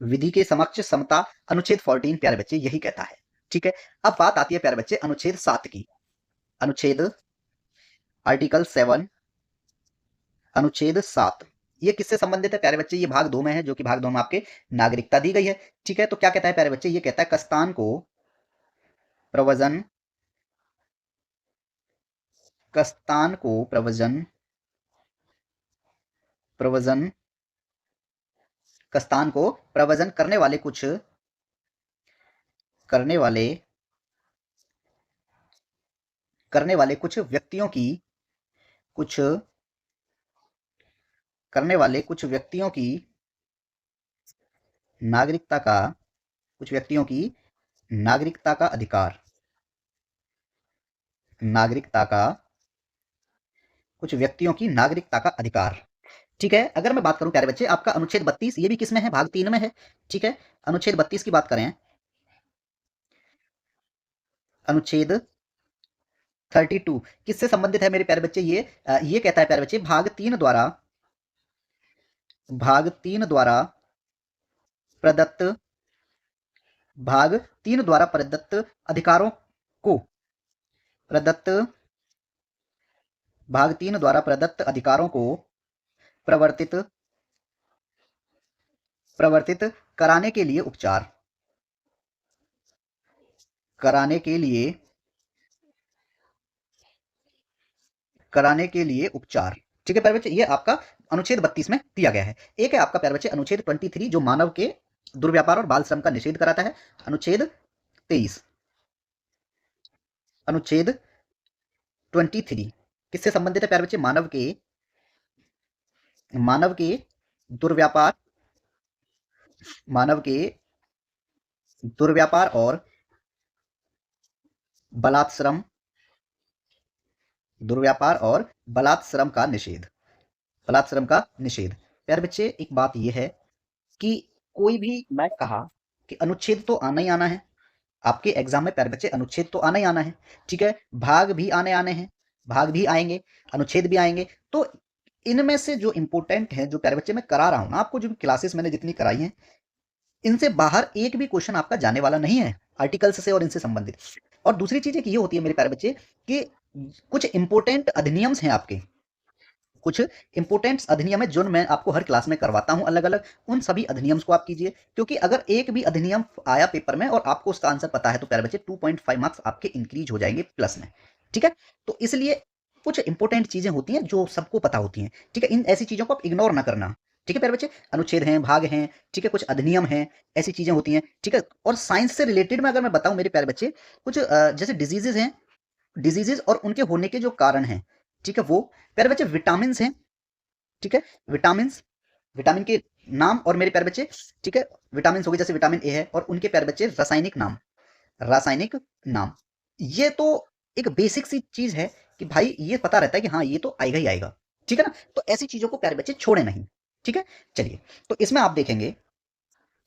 विधि के समक्ष समता अनुच्छेद 14 प्यारे बच्चे यही कहता है। ठीक है, अब बात आती है प्यारे बच्चे अनुच्छेद 7 की। अनुच्छेद आर्टिकल 7, अनुच्छेद 7 ये किससे संबंधित है प्यारे बच्चे? ये भाग 2 में है, जो कि भाग 2 में आपके नागरिकता दी गई है। ठीक है, तो क्या कहता है प्यारे बच्चे? ये कहता है कस्तान को प्रवजन, कस्तान को प्रवजन, प्रवजन, कस्तान को प्रवजन करने वाले कुछ, करने वाले, करने वाले कुछ व्यक्तियों की, कुछ करने वाले कुछ व्यक्तियों की नागरिकता का, कुछ व्यक्तियों की नागरिकता का अधिकार, नागरिकता का, कुछ व्यक्तियों की नागरिकता का अधिकार। ठीक है। अगर मैं बात करूं प्यारे बच्चे, आपका अनुच्छेद 32 ये भी किस में है, भाग 3 में है। ठीक है, अनुच्छेद 32 की बात करें, अनुच्छेद 32 किससे संबंधित है मेरे प्यारे बच्चे, ये कहता है प्यारे बच्चे, भाग 3 द्वारा प्रदत्त भाग 3 द्वारा प्रदत्त अधिकारों को प्रदत्त भाग 3 द्वारा प्रदत्त अधिकारों को प्रवर्तित प्रवर्तित कराने के लिए उपचार कराने के लिए कराने के लिए उपचार। ठीक है प्यारे बच्चे, ये आपका अनुच्छेद 32 में दिया गया है। एक है आपका प्यारे बच्चे अनुच्छेद 23 जो मानव के दुर्व्यापार और बाल श्रम का निषेध कराता है। अनुच्छेद 23, अनुच्छेद 23 किससे संबंधित है प्यारे बच्चे, मानव के दुर्व्यापार मानव के दुर्व्यापार और बलात्श्रम दुर्व्यापार और बलात्श्रम का निषेध। प्यारे बच्चे एक बात यह है कि कोई भी, मैं कहा कि अनुच्छेद तो आना ही आना है आपके एग्जाम में प्यारे बच्चे, अनुच्छेद तो आना ही आना है। ठीक है, भाग भी आने आने हैं, भाग भी आएंगे, अनुच्छेद भी आएंगे। तो इनमें से जो इंपॉर्टेंट है, जो प्यारे बच्चे मैं करा रहा हूं ना आपको, जो क्लासेस मैंने जितनी कराई हैं, इनसे बाहर एक भी क्वेश्चन आपका जाने वाला नहीं है आर्टिकल्स से और इनसे संबंधित। और दूसरी चीज एक ये होती है मेरे प्यारे बच्चे कि कुछ इंपॉर्टेंट अधिनियम्स हैं आपके, कुछ इंपोर्टेंट अधिनियम है जो मैं आपको हर क्लास में करवाता हूं अलग अलग, उन सभी अधिनियम्स को आप कीजिए। क्योंकि अगर एक भी अधिनियम आया पेपर में और आपको उसका आंसर पता है तो प्यारे बच्चे 2.5 मार्क्स आपके इंक्रीज हो जाएंगे प्लस में। ठीक है, तो इसलिए कुछ इंपॉर्टेंट चीजें होती हैं जो सबको पता होती हैं। ठीक है, इन ऐसी चीजों को आप इग्नोर ना करना। ठीक है प्यारे बच्चे, अनुच्छेद हैं, भाग हैं, ठीक है, कुछ अधिनियम हैं, ऐसी चीजें होती हैं। ठीक है, और साइंस से रिलेटेड में अगर मैं बताऊं मेरे प्यारे बच्चे, कुछ जैसे डिजीजेज हैं, डिजीजेज और उनके होने के जो कारण हैं, ठीक है, वो प्यारे बच्चे विटामिन हैं। ठीक है, विटामिन विटामिन के नाम और मेरे प्यारे बच्चे, ठीक है, विटामिन हो गए, जैसे विटामिन ए है, और उनके प्यारे बच्चे रासायनिक नाम, ये तो एक बेसिक सी चीज है कि भाई ये पता रहता है कि हाँ ये तो आएगा ही आएगा। ठीक है ना, तो ऐसी चीजों को प्यारे बच्चे छोड़े नहीं। ठीक है, चलिए, तो इसमें आप देखेंगे,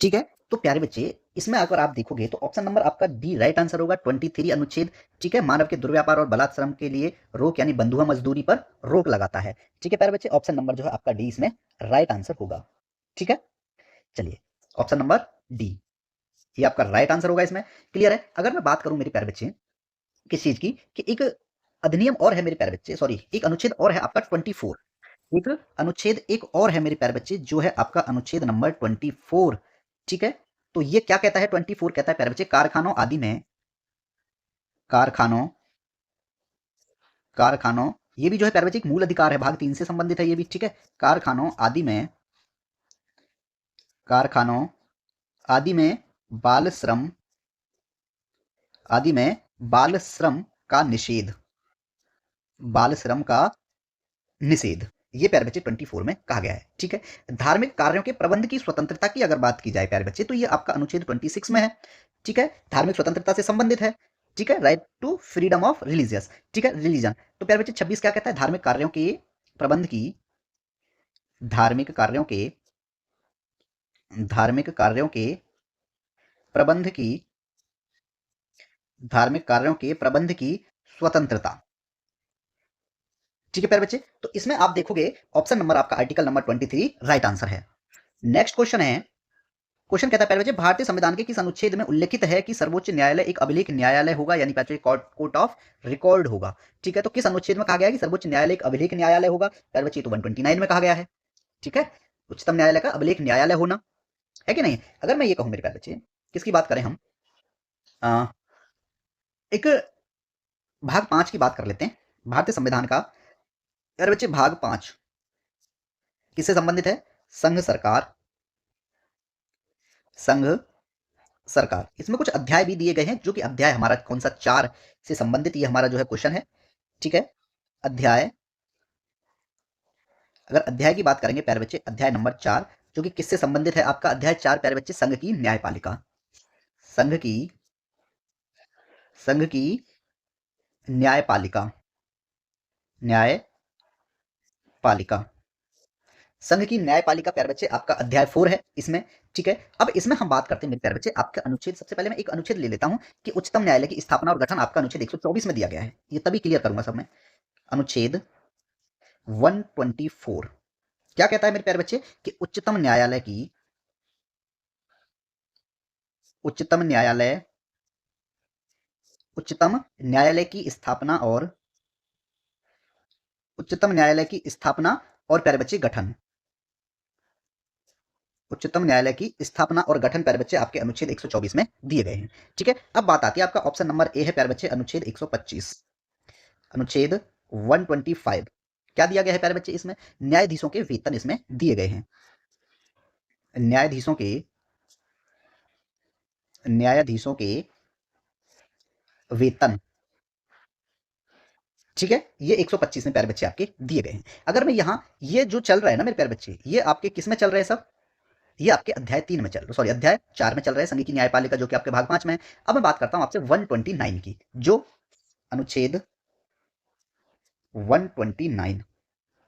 ठीक है, तो प्यारे बच्चे इसमें अगर आप देखोगे तो ऑप्शन नंबर आपका डी राइट आंसर होगा, 23 अनुच्छेद। ठीक है, मानव के दुर्व्यापार और बलात्श्रम के लिए रोक, यानी बंधुआ मजदूरी पर रोक लगाता है। ठीक है प्यारे बच्चे, ऑप्शन नंबर जो है आपका डी इसमें राइट आंसर होगा। ठीक है, चलिए, ऑप्शन नंबर डी ये आपका राइट आंसर होगा इसमें। क्लियर है। अगर मैं बात करूं मेरे प्यारे बच्चे किस चीज की, कि एक अधिनियम और है मेरे प्यारे बच्चे, सॉरी, एक अनुच्छेद और है आपका 24, एक अनुच्छेद एक और है मेरे प्यारे बच्चे, जो है आपका अनुच्छेद नंबर 24। ठीक है, तो ये क्या कहता है, 24 कहता है प्यारे बच्चे, कारखानों कारखानों ये भी जो है प्यारे बच्चे एक मूल अधिकार है, भाग 3 से संबंधित है ये भी। ठीक है, कारखानों कारखानों आदि में बाल श्रम आदि में बाल श्रम का निषेध बाल श्रम का निषेध, ये प्यारे बच्चे 24 में कहा गया है। ठीक है, धार्मिक कार्यों के प्रबंध की स्वतंत्रता की अगर बात की जाए प्यारे बच्चे, तो ये आपका अनुच्छेद 26 में है। ठीक है, धार्मिक स्वतंत्रता से संबंधित है। ठीक है, right to freedom of religious, ठीक है, रिलीजन। तो प्यारे बच्चे 26 क्या कहता है, प्रबंध की धार्मिक कार्यों के धार्मिक कार्यों के प्रबंध की प्रबंध की स्वतंत्रता। ठीक है प्यारे बच्चे, तो इसमें आप देखोगे ऑप्शन नंबर आपका आर्टिकल नंबर 23 राइट आंसर है। नेक्स्ट क्वेश्चन है, क्वेश्चन कहता है प्यारे बच्चे, भारतीय संविधान के किस अनुच्छेद में उल्लेखित है कि सर्वोच्च न्यायालय एक अभिलेख न्यायालय होगा, यानी कोर्ट ऑफ रिकॉर्ड होगा। ठीक है, तो किस अनुच्छेद में कहा गया है कि सर्वोच्च न्यायालय एक अभिलेख न्यायालय होगा प्यारे बच्चे, तो 129 में कहा गया है। ठीक है, उच्चतम न्यायालय का अभिलेख न्यायालय होना है कि नहीं। अगर मैं ये कहूं मेरे प्यारे बच्चे, किसकी बात करें हम, आ, एक भाग 5 की बात कर लेते हैं भारतीय संविधान का। प्यारे बच्चे भाग 5 किससे संबंधित है, संघ सरकार संघ सरकार। इसमें कुछ अध्याय भी दिए गए हैं, जो कि अध्याय हमारा कौन सा, 4 से संबंधित ये हमारा जो है क्वेश्चन है। ठीक है, अध्याय, अगर अध्याय की बात करेंगे प्यारे बच्चे, अध्याय नंबर 4 जो कि किससे संबंधित है, आपका अध्याय 4 प्यारे बच्चे, संघ की संघ की न्यायपालिका न्यायपालिका संघ की न्यायपालिका प्यारे बच्चे आपका अध्याय 4 है इसमें, ठीक है। अब इसमें हम बात करते हैं मेरे प्यारे बच्चे आपके अनुच्छेद, सबसे पहले मैं एक अनुच्छेद ले लेता हूं कि उच्चतम न्यायालय की स्थापना और गठन आपका अनुच्छेद 124 में दिया गया है, ये तभी क्लियर करूंगा सब मैं। अनुच्छेद 124 क्या कहता है मेरे प्यारे बच्चे कि उच्चतम न्यायालय उच्चतम न्यायालय की स्थापना और प्यारे बच्चे गठन, उच्चतम न्यायालय की स्थापना और गठन प्यारे बच्चे आपके अनुच्छेद 124 में दिए गए हैं, ठीक है। अब बात आती है आपका ऑप्शन नंबर ए है प्यारे बच्चे अनुच्छेद 125, अनुच्छेद 125 क्या दिया गया है प्यारे बच्चे इसमें, न्यायाधीशों के वेतन इसमें दिए गए हैं। न्यायाधीशों के वेतन, ठीक है, ये 125 में प्यारे बच्चे आपके दिए गए हैं। अगर मैं यहाँ ये जो चल रहा है ना मेरे प्यारे बच्चे, ये आपके किस में चल रहे हैं सब, ये आपके अध्याय 3 में चल, सॉरी अध्याय 4 में चल रहे हैं, संघ की न्यायपालिका जो कि आपके भाग 5 में है। अब मैं बात करता हूं आपसे 129 की, जो अनुच्छेद 129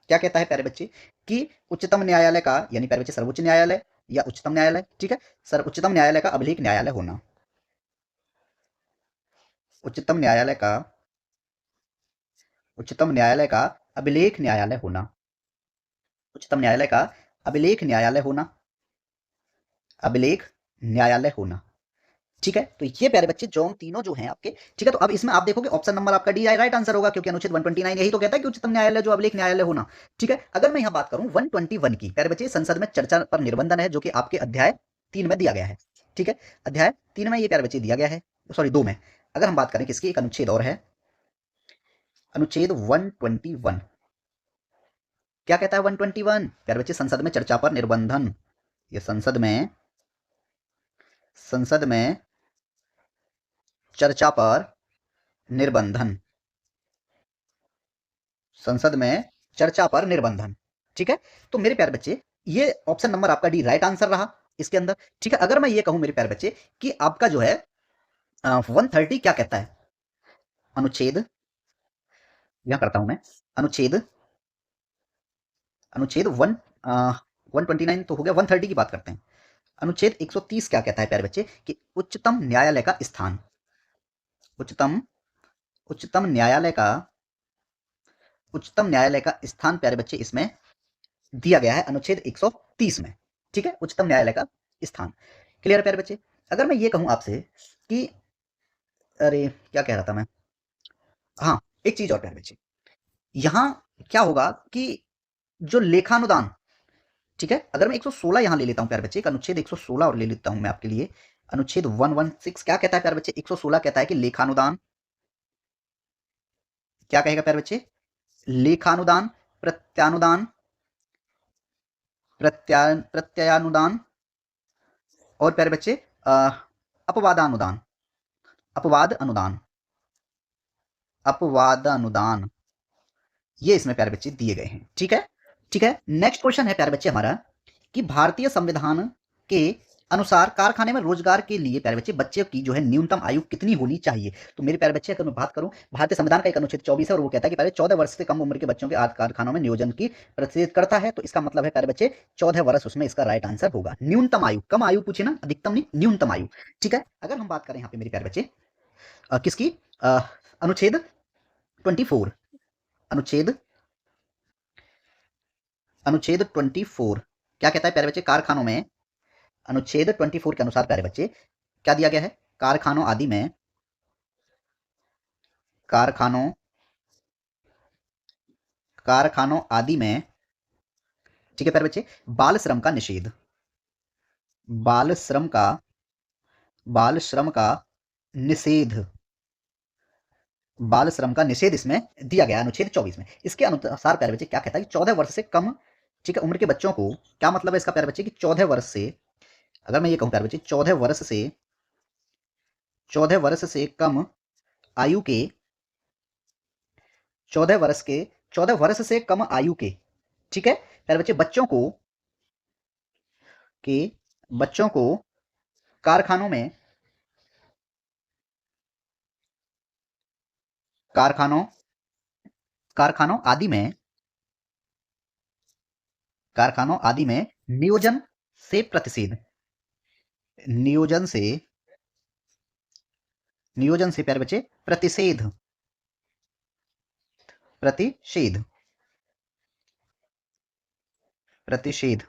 क्या कहता है प्यारे बच्चे कि उच्चतम न्यायालय का, यानी प्यारे बच्चे सर्वोच्च न्यायालय या उच्चतम न्यायालय, ठीक है, सर उच्चतम न्यायालय का अभिलेख न्यायालय होना, उच्चतम न्यायालय का उच्चतम न्यायालय का अभिलेख न्यायालय होना, उच्चतम न्यायालय का अभिलेख न्यायालय होना, अभिलेख न्यायालय होना, ठीक है। तो ये प्यारे बच्चे जो तीनों जो हैं आपके, ठीक है। तो अब इसमें आप देखोगे ऑप्शन नंबर आपका डी राइट आंसर होगा, क्योंकि अनुच्छेद 129 यही तो कहता है कि उच्चतम न्यायालय जो अभिलेख न्यायालय होना, ठीक है। अगर मैं यहां बात करूं 121 की, प्यारे बच्चे संसद में चर्चा पर निर्बंधन है, जो कि आपके अध्याय 3 में दिया गया है, ठीक है। अध्याय 3 में ये प्यारे बच्चे दिया गया है, सॉरी 2 में। अगर हम बात करें किसकी, एक अनुच्छेद और है, अनुच्छेद 121 क्या कहता है 121 प्यारे बच्चे, संसद में चर्चा पर निर्बंधन, ये संसद में चर्चा पर निर्बंधन, संसद में चर्चा पर निर्बंधन, ठीक है। तो मेरे प्यारे बच्चे ये ऑप्शन नंबर आपका डी राइट आंसर रहा इसके अंदर, ठीक है। अगर मैं ये कहूं मेरे प्यारे बच्चे कि आपका जो है 130 क्या कहता है, अनुच्छेद, यहां करता हूं मैं, अनुच्छेद अनुच्छेद 129 तो हो गया, 130 की बात करते हैं। अनुच्छेद 130 क्या कहता है प्यारे बच्चे कि उच्चतम न्यायालय का स्थान, उच्चतम उच्चतम न्यायालय का उच्चतम न्यायालय का स्थान प्यारे बच्चे इसमें दिया गया है अनुच्छेद 130 में, ठीक है, उच्चतम न्यायालय का स्थान। क्लियर है प्यारे बच्चे। अगर मैं ये कहूं आपसे कि, अरे क्या कह रहा था मैं, हाँ एक चीज और प्यारे बच्चे, यहां क्या होगा कि जो लेखानुदान, ठीक है, अगर मैं 116 यहां ले लेता हूं प्यारे बच्चे, एक अनुच्छेद 116 और ले लेता हूं मैं आपके लिए, अनुच्छेद 116 क्या कहता है प्यारे बच्चे, 116 कहता है कि लेखानुदान, क्या कहेगा प्यारे बच्चे, लेखानुदान, प्रत्यानुदान, प्रत्ययानुदान और प्यारे बच्चे अपवादानुदान, अपवाद अनुदान, अपवादानुदान, ये इसमें प्यारे बच्चे दिए गए हैं, ठीक है। ठीक है, नेक्स्ट क्वेश्चन है प्यारे बच्चे हमारा कि भारतीय संविधान के अनुसार कारखाने में रोजगार के लिए प्यारे बच्चे बच्चे की जो है न्यूनतम आयु कितनी होनी चाहिए। तो मेरे प्यारे बच्चे अगर मैं बात करूं, भारतीय संविधान का एक अनुच्छेद 24 है और वो कहता है कि पहले 14 वर्ष से कम उम्र के बच्चों के आज कारखानों में नियोजन की प्रतिषेध करता है। तो इसका मतलब है प्यारे बच्चे 14 वर्ष उसमें इसका राइट आंसर होगा। न्यूनतम आयु, कम आयु पूछे ना, अधिकतम नहीं, न्यूनतम आयु, ठीक है। अगर हम बात करें यहाँ पे मेरे प्यारे बच्चे किसकी, अनुच्छेद 24, अनुच्छेद अनुच्छेद 24 क्या कहता है प्यारे बच्चे, कारखानों में, अनुच्छेद 24 के अनुसार प्यारे बच्चे क्या दिया गया है, कारखानों आदि में, कारखानों कारखानों आदि में, ठीक है प्यारे बच्चे, बाल श्रम का निषेध, बाल श्रम का बाल श्रम का निषेध, बाल श्रम का निषेध इसमें दिया गया अनुच्छेद 24 में। इसके अनुसार प्यारे बच्चे क्या कहता है कि 14 वर्ष से कम, ठीक है, उम्र के बच्चों को, क्या मतलब है इसका प्यारे बच्चे कि 14 वर्ष से, अगर मैं ये कहूं प्यारे बच्चे 14 वर्ष से कम आयु के, 14 वर्ष के 14 वर्ष से कम आयु के, ठीक है प्यारे बच्चे, बच्चों को कारखानों में, कारखानों कारखानों आदि में कारखानों आदि में नियोजन से प्रतिषेध, नियोजन से, नियोजन से प्यारे बच्चे प्रतिषेध, प्रतिषेध, प्रतिषेध।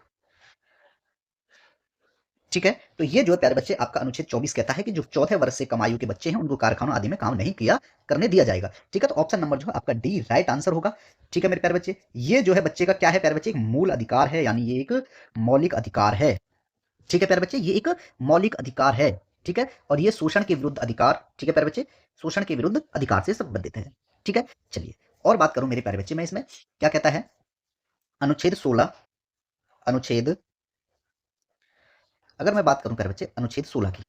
ठीक है, तो ये जो है प्यारे बच्चे आपका अनुच्छेद 24 कहता है कि जो चौथे वर्ष से कम आयु के बच्चे हैं उनको कारखानों आदि में काम नहीं किया करने दिया जाएगा। ठीक है, तो ऑप्शन नंबर जो है आपका डी राइट आंसर होगा। ठीक है मेरे प्यारे बच्चे, ये जो है बच्चे का क्या है प्यारे बच्चे, एक मूल अधिकार है, यानी ये एक मौलिक अधिकार है। ठीक है प्यारे बच्चे, ये एक मौलिक अधिकार है। ठीक है, और ये शोषण के विरुद्ध अधिकार, ठीक है प्यारे बच्चे, शोषण के विरुद्ध अधिकार से संबंधित है। ठीक है, चलिए और बात करूं मेरे प्यारे बच्चे, मैं इसमें क्या कहता है, अनुच्छेद 16, अनुच्छेद, अगर मैं बात करूं प्यारे बच्चे अनुच्छेद 16 की,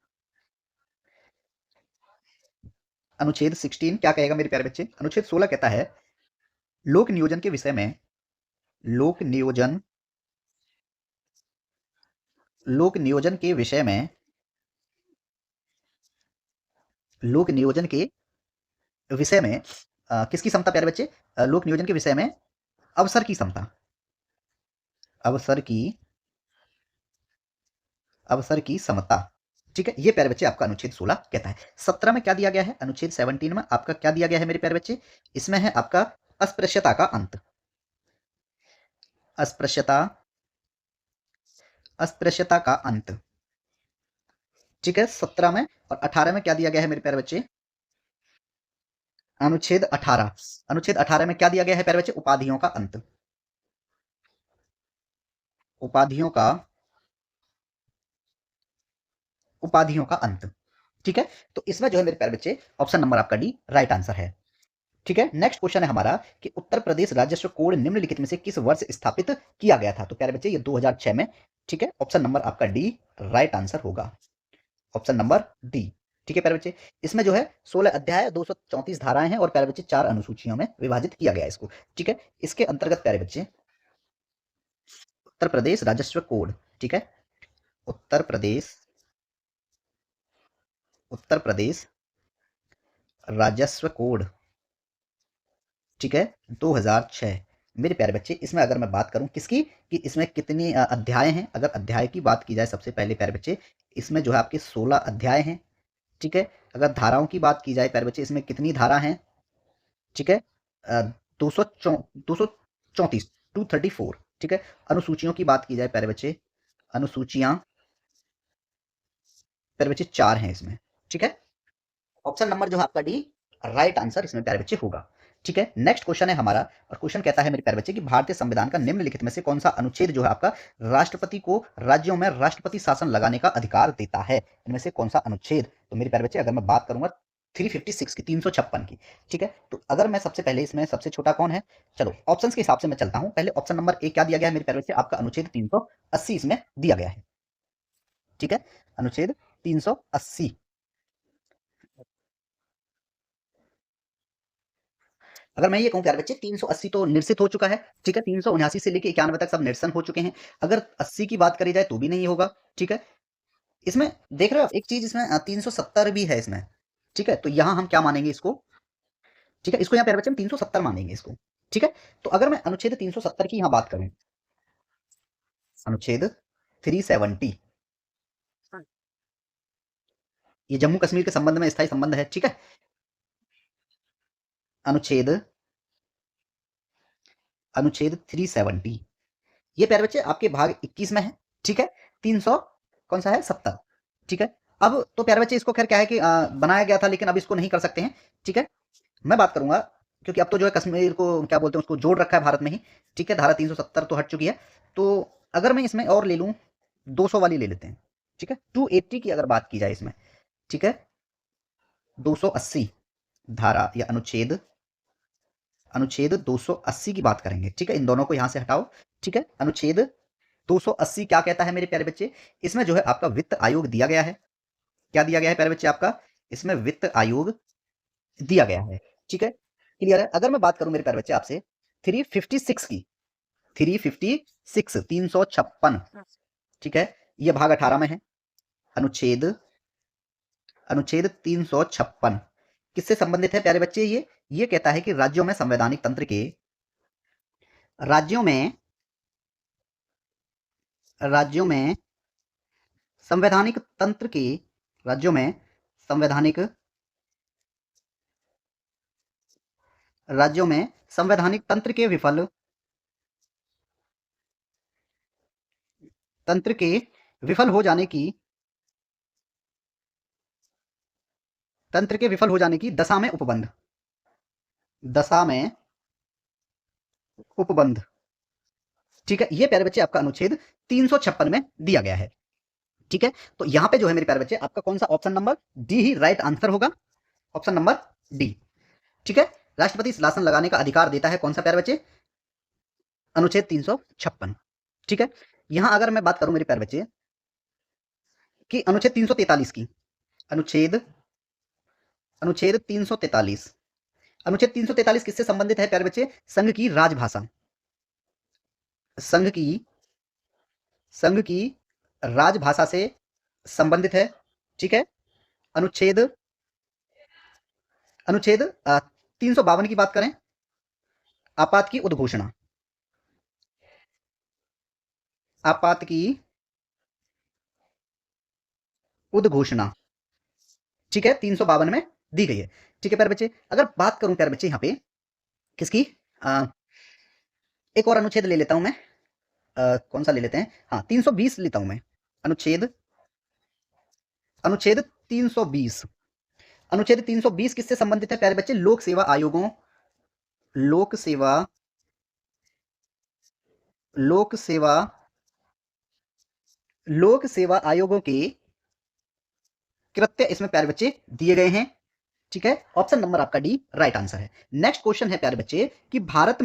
अनुच्छेद 16 क्या कहेगा मेरे प्यारे बच्चे, अनुच्छेद 16 कहता है लोक नियोजन के विषय में, लोक नियोजन, लोक नियोजन के विषय में, लोक नियोजन के विषय में किसकी समता प्यारे बच्चे, लोक नियोजन के विषय में अवसर की समता, अवसर की, अवसर की समता। ठीक है, ये प्यारे बच्चे आपका अनुच्छेद 16 कहता है। 17 में क्या दिया गया है, अनुच्छेद 17 में आपका क्या दिया गया है मेरे प्यारे बच्चे, इसमें है आपका अस्पृश्यता का अंत, अस्पृश्यता, अस्पृश्यता का अंत। ठीक है, 17 में, और 18 में क्या दिया गया है मेरे प्यारे बच्चे, अनुच्छेद 18, अनुच्छेद 18 में क्या दिया गया है प्यारे बच्चे, उपाधियों का अंत, उपाधियों का, उपाधियों का अंत। ठीक है, तो इसमें जो है मेरे प्यारे बच्चे ऑप्शन नंबर आपका डी राइट आंसर है। ठीक है, नेक्स्ट क्वेश्चन है हमारा कि उत्तर प्रदेश राजस्व कोड निम्नलिखित में से किस वर्ष स्थापित किया गया था, तो प्यारे बच्चे ये 2006 में। ठीक है, ऑप्शन नंबर आपका डी राइट आंसर होगा, ऑप्शन नंबर डी। ठीक है प्यारे बच्चे, इसमें जो है 16 अध्याय, 234 धाराएं हैं, और प्यारे बच्चे 4 अनुसूचियों में विभाजित किया गया है इसको। ठीक है, इसके अंतर्गत प्यारे बच्चे उत्तर प्रदेश राजस्व कोड, ठीक है, उत्तर प्रदेश, उत्तर प्रदेश राजस्व कोड, ठीक है, 2006। मेरे प्यारे बच्चे इसमें अगर मैं बात करूं किसकी, कि इसमें कितने अध्याय हैं, अगर अध्याय की बात की जाए सबसे पहले प्यारे बच्चे, इसमें जो है आपके 16 अध्याय हैं। ठीक है, अगर धाराओं की बात की जाए प्यारे बच्चे, इसमें कितनी धारा हैं, ठीक है, 234, 234। ठीक है, अनुसूचियों की बात की जाए प्यारे बच्चे, अनुसूचियां प्यारे बच्चे 4 हैं इसमें। ठीक है, ऑप्शन नंबर जो है आपका डी राइट आंसर इसमें प्यारे बच्चे होगा। ठीक है, नेक्स्ट क्वेश्चन है हमारा, और क्वेश्चन कहता है मेरे प्यारे बच्चे कि भारतीय संविधान का निम्नलिखित में से कौन सा अनुच्छेद जो है आपका राष्ट्रपति को राज्यों में राष्ट्रपति शासन लगाने का अधिकार देता है, इनमें से कौन सा अनुच्छेद, तो मेरे प्यारे बच्चे अगर मैं बात करूंगा 356 की, 356 की। ठीक है, तो अगर मैं सबसे पहले इसमें सबसे छोटा कौन है, चलो ऑप्शंस के हिसाब से मैं चलता हूं। पहले ऑप्शन नंबर ए क्या दिया गया है मेरे प्यारे बच्चे, आपका अनुच्छेद 380 इसमें दिया गया है। ठीक है, अनुच्छेद 380। अगर मैं ये कहूँ प्यारे बच्चे 380 तो निरसित हो चुका है। ठीक है, 379 से लेके 91 तक सब निरसन हो चुके हैं। अगर 80 की बात करी जाए तो भी नहीं होगा। ठीक है, इसमें देख रहे हो आप एक चीज, इसमें 370 भी है इसमें। ठीक है, तो यहाँ हम क्या मानेंगे इसको, ठीक है, इसको यहाँ प्यारे बच्चे हम 370 मानेंगे इसको। ठीक है, तो अगर मैं अनुच्छेद 370 की यहाँ बात करूं, अनुच्छेद 370, ये जम्मू कश्मीर के संबंध में स्थायी संबंध है। ठीक है, अनुच्छेद, अनुच्छेद 370, ये प्यारे बच्चे आपके भाग 21 में है। ठीक है, 300 कौन सा है, 70। ठीक है, अब तो प्यारे बच्चे इसको खैर क्या है कि बनाया गया था, लेकिन अब इसको नहीं कर सकते हैं। ठीक है, मैं बात करूंगा, क्योंकि अब तो जो है कश्मीर को क्या बोलते हैं उसको जोड़ रखा है भारत में ही। ठीक है, धारा 370 तो हट चुकी है, तो अगर मैं इसमें और ले लूं, 200 वाली ले लेते हैं। ठीक है, 280 की अगर बात की जाए इसमें, ठीक है, 280 धारा या अनुच्छेद, अनुच्छेद 280 की बात करेंगे। ठीक है, इन दोनों को यहां से हटाओ। ठीक है, अनुच्छेद 280 क्या कहता है मेरे प्यारे बच्चे, इसमें जो है आपका वित्त आयोग दिया गया है। क्या दिया गया है प्यारे बच्चे आपका, इसमें वित्त आयोग दिया गया है। ठीक है, क्लियर है। अगर मैं बात करूं मेरे प्यारे बच्चे आपसे 356 की, 356, 356, ठीक है, ये भाग 18 में है। अनुच्छेद, अनुच्छेद 356 किससे संबंधित है प्यारे बच्चे, ये कहता है कि राज्यों में संवैधानिक तंत्र के, राज्यों में राज्यों में संवैधानिक तंत्र के राज्यों में संवैधानिक राज्यों में संवैधानिक तंत्र के विफल हो जाने की दशा में उपबंध। ठीक है, ये प्यारे बच्चे आपका अनुच्छेद 356 में दिया गया है। ठीक है, तो यहां पे जो है मेरे प्यारे बच्चे आपका कौन सा ऑप्शन नंबर डी ही राइट आंसर होगा, ऑप्शन नंबर डी। ठीक है, राष्ट्रपति शासन लगाने का अधिकार देता है कौन सा प्यारे बच्चे, अनुच्छेद 356। ठीक है, यहां अगर मैं बात करूं मेरे प्यारे बच्चे कि अनुच्छेद 343 की, अनुच्छेद अनुच्छेद 343, अनुच्छेद 343 किससे संबंधित है प्यारे बच्चे, संघ की राजभाषा, संघ की संघ की राजभाषा से संबंधित है। ठीक है, अनुच्छेद अनुच्छेद 352 की बात करें, आपात की उद्घोषणा, आपात की उद्घोषणा। ठीक है, 352 में दी गई है। ठीक है प्यारे बच्चे, अगर बात करूं प्यारे बच्चे यहां पे किसकी, एक और अनुच्छेद ले लेता हूं मैं, कौन सा ले लेते हैं, हाँ 320 लेता हूं मैं, अनुच्छेद अनुच्छेद 320, अनुच्छेद 320 किससे संबंधित है प्यारे बच्चे, लोक सेवा आयोगों, लोक सेवा लोक सेवा लोक सेवा आयोगों के कृत्य इसमें प्यारे बच्चे दिए गए हैं। ठीक है, ऑप्शन नंबर आपका डी राइट आंसर है। नेक्स्ट क्वेश्चन है प्यारे बच्चे कि भारत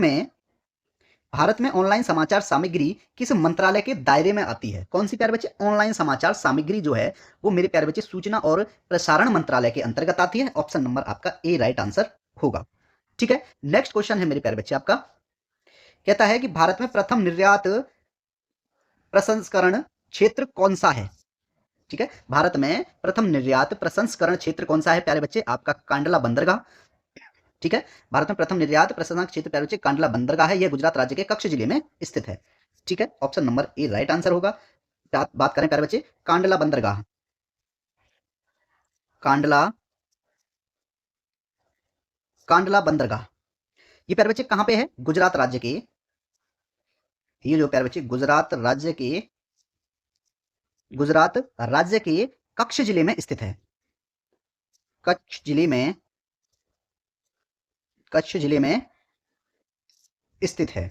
में ऑनलाइन समाचार सामग्री किस मंत्रालय के दायरे में आती है, कौन सी प्यारे बच्चे, ऑनलाइन समाचार सामग्री जो है वो मेरे प्यारे बच्चे सूचना और प्रसारण मंत्रालय के अंतर्गत आती है, ऑप्शन नंबर आपका ए राइट आंसर होगा। ठीक है, नेक्स्ट क्वेश्चन है मेरे प्यारे बच्चे आपका, कहता है कि भारत में प्रथम निर्यात प्रसंस्करण क्षेत्र कौन सा है। ठीक है, भारत में प्रथम निर्यात प्रसंस्करण क्षेत्र कौन सा है प्यारे बच्चे, आपका कांडला बंदरगाह। ठीक है, भारत में प्रथम निर्यात प्रसंस्करण क्षेत्र प्यारे बच्चे कांडला बंदरगाह है, यह गुजरात राज्य के कच्छ जिले में स्थित है। ठीक है, option number A right answer होगा। बात करें प्यारे बच्चे कांडला बंदरगाह, कांडला कांडला बंदरगाह, ये प्यारे बच्चे कहां पे है, गुजरात राज्य के, ये जो प्यारे बच्चे गुजरात राज्य के कच्छ जिले में स्थित है, कच्छ जिले में स्थित है।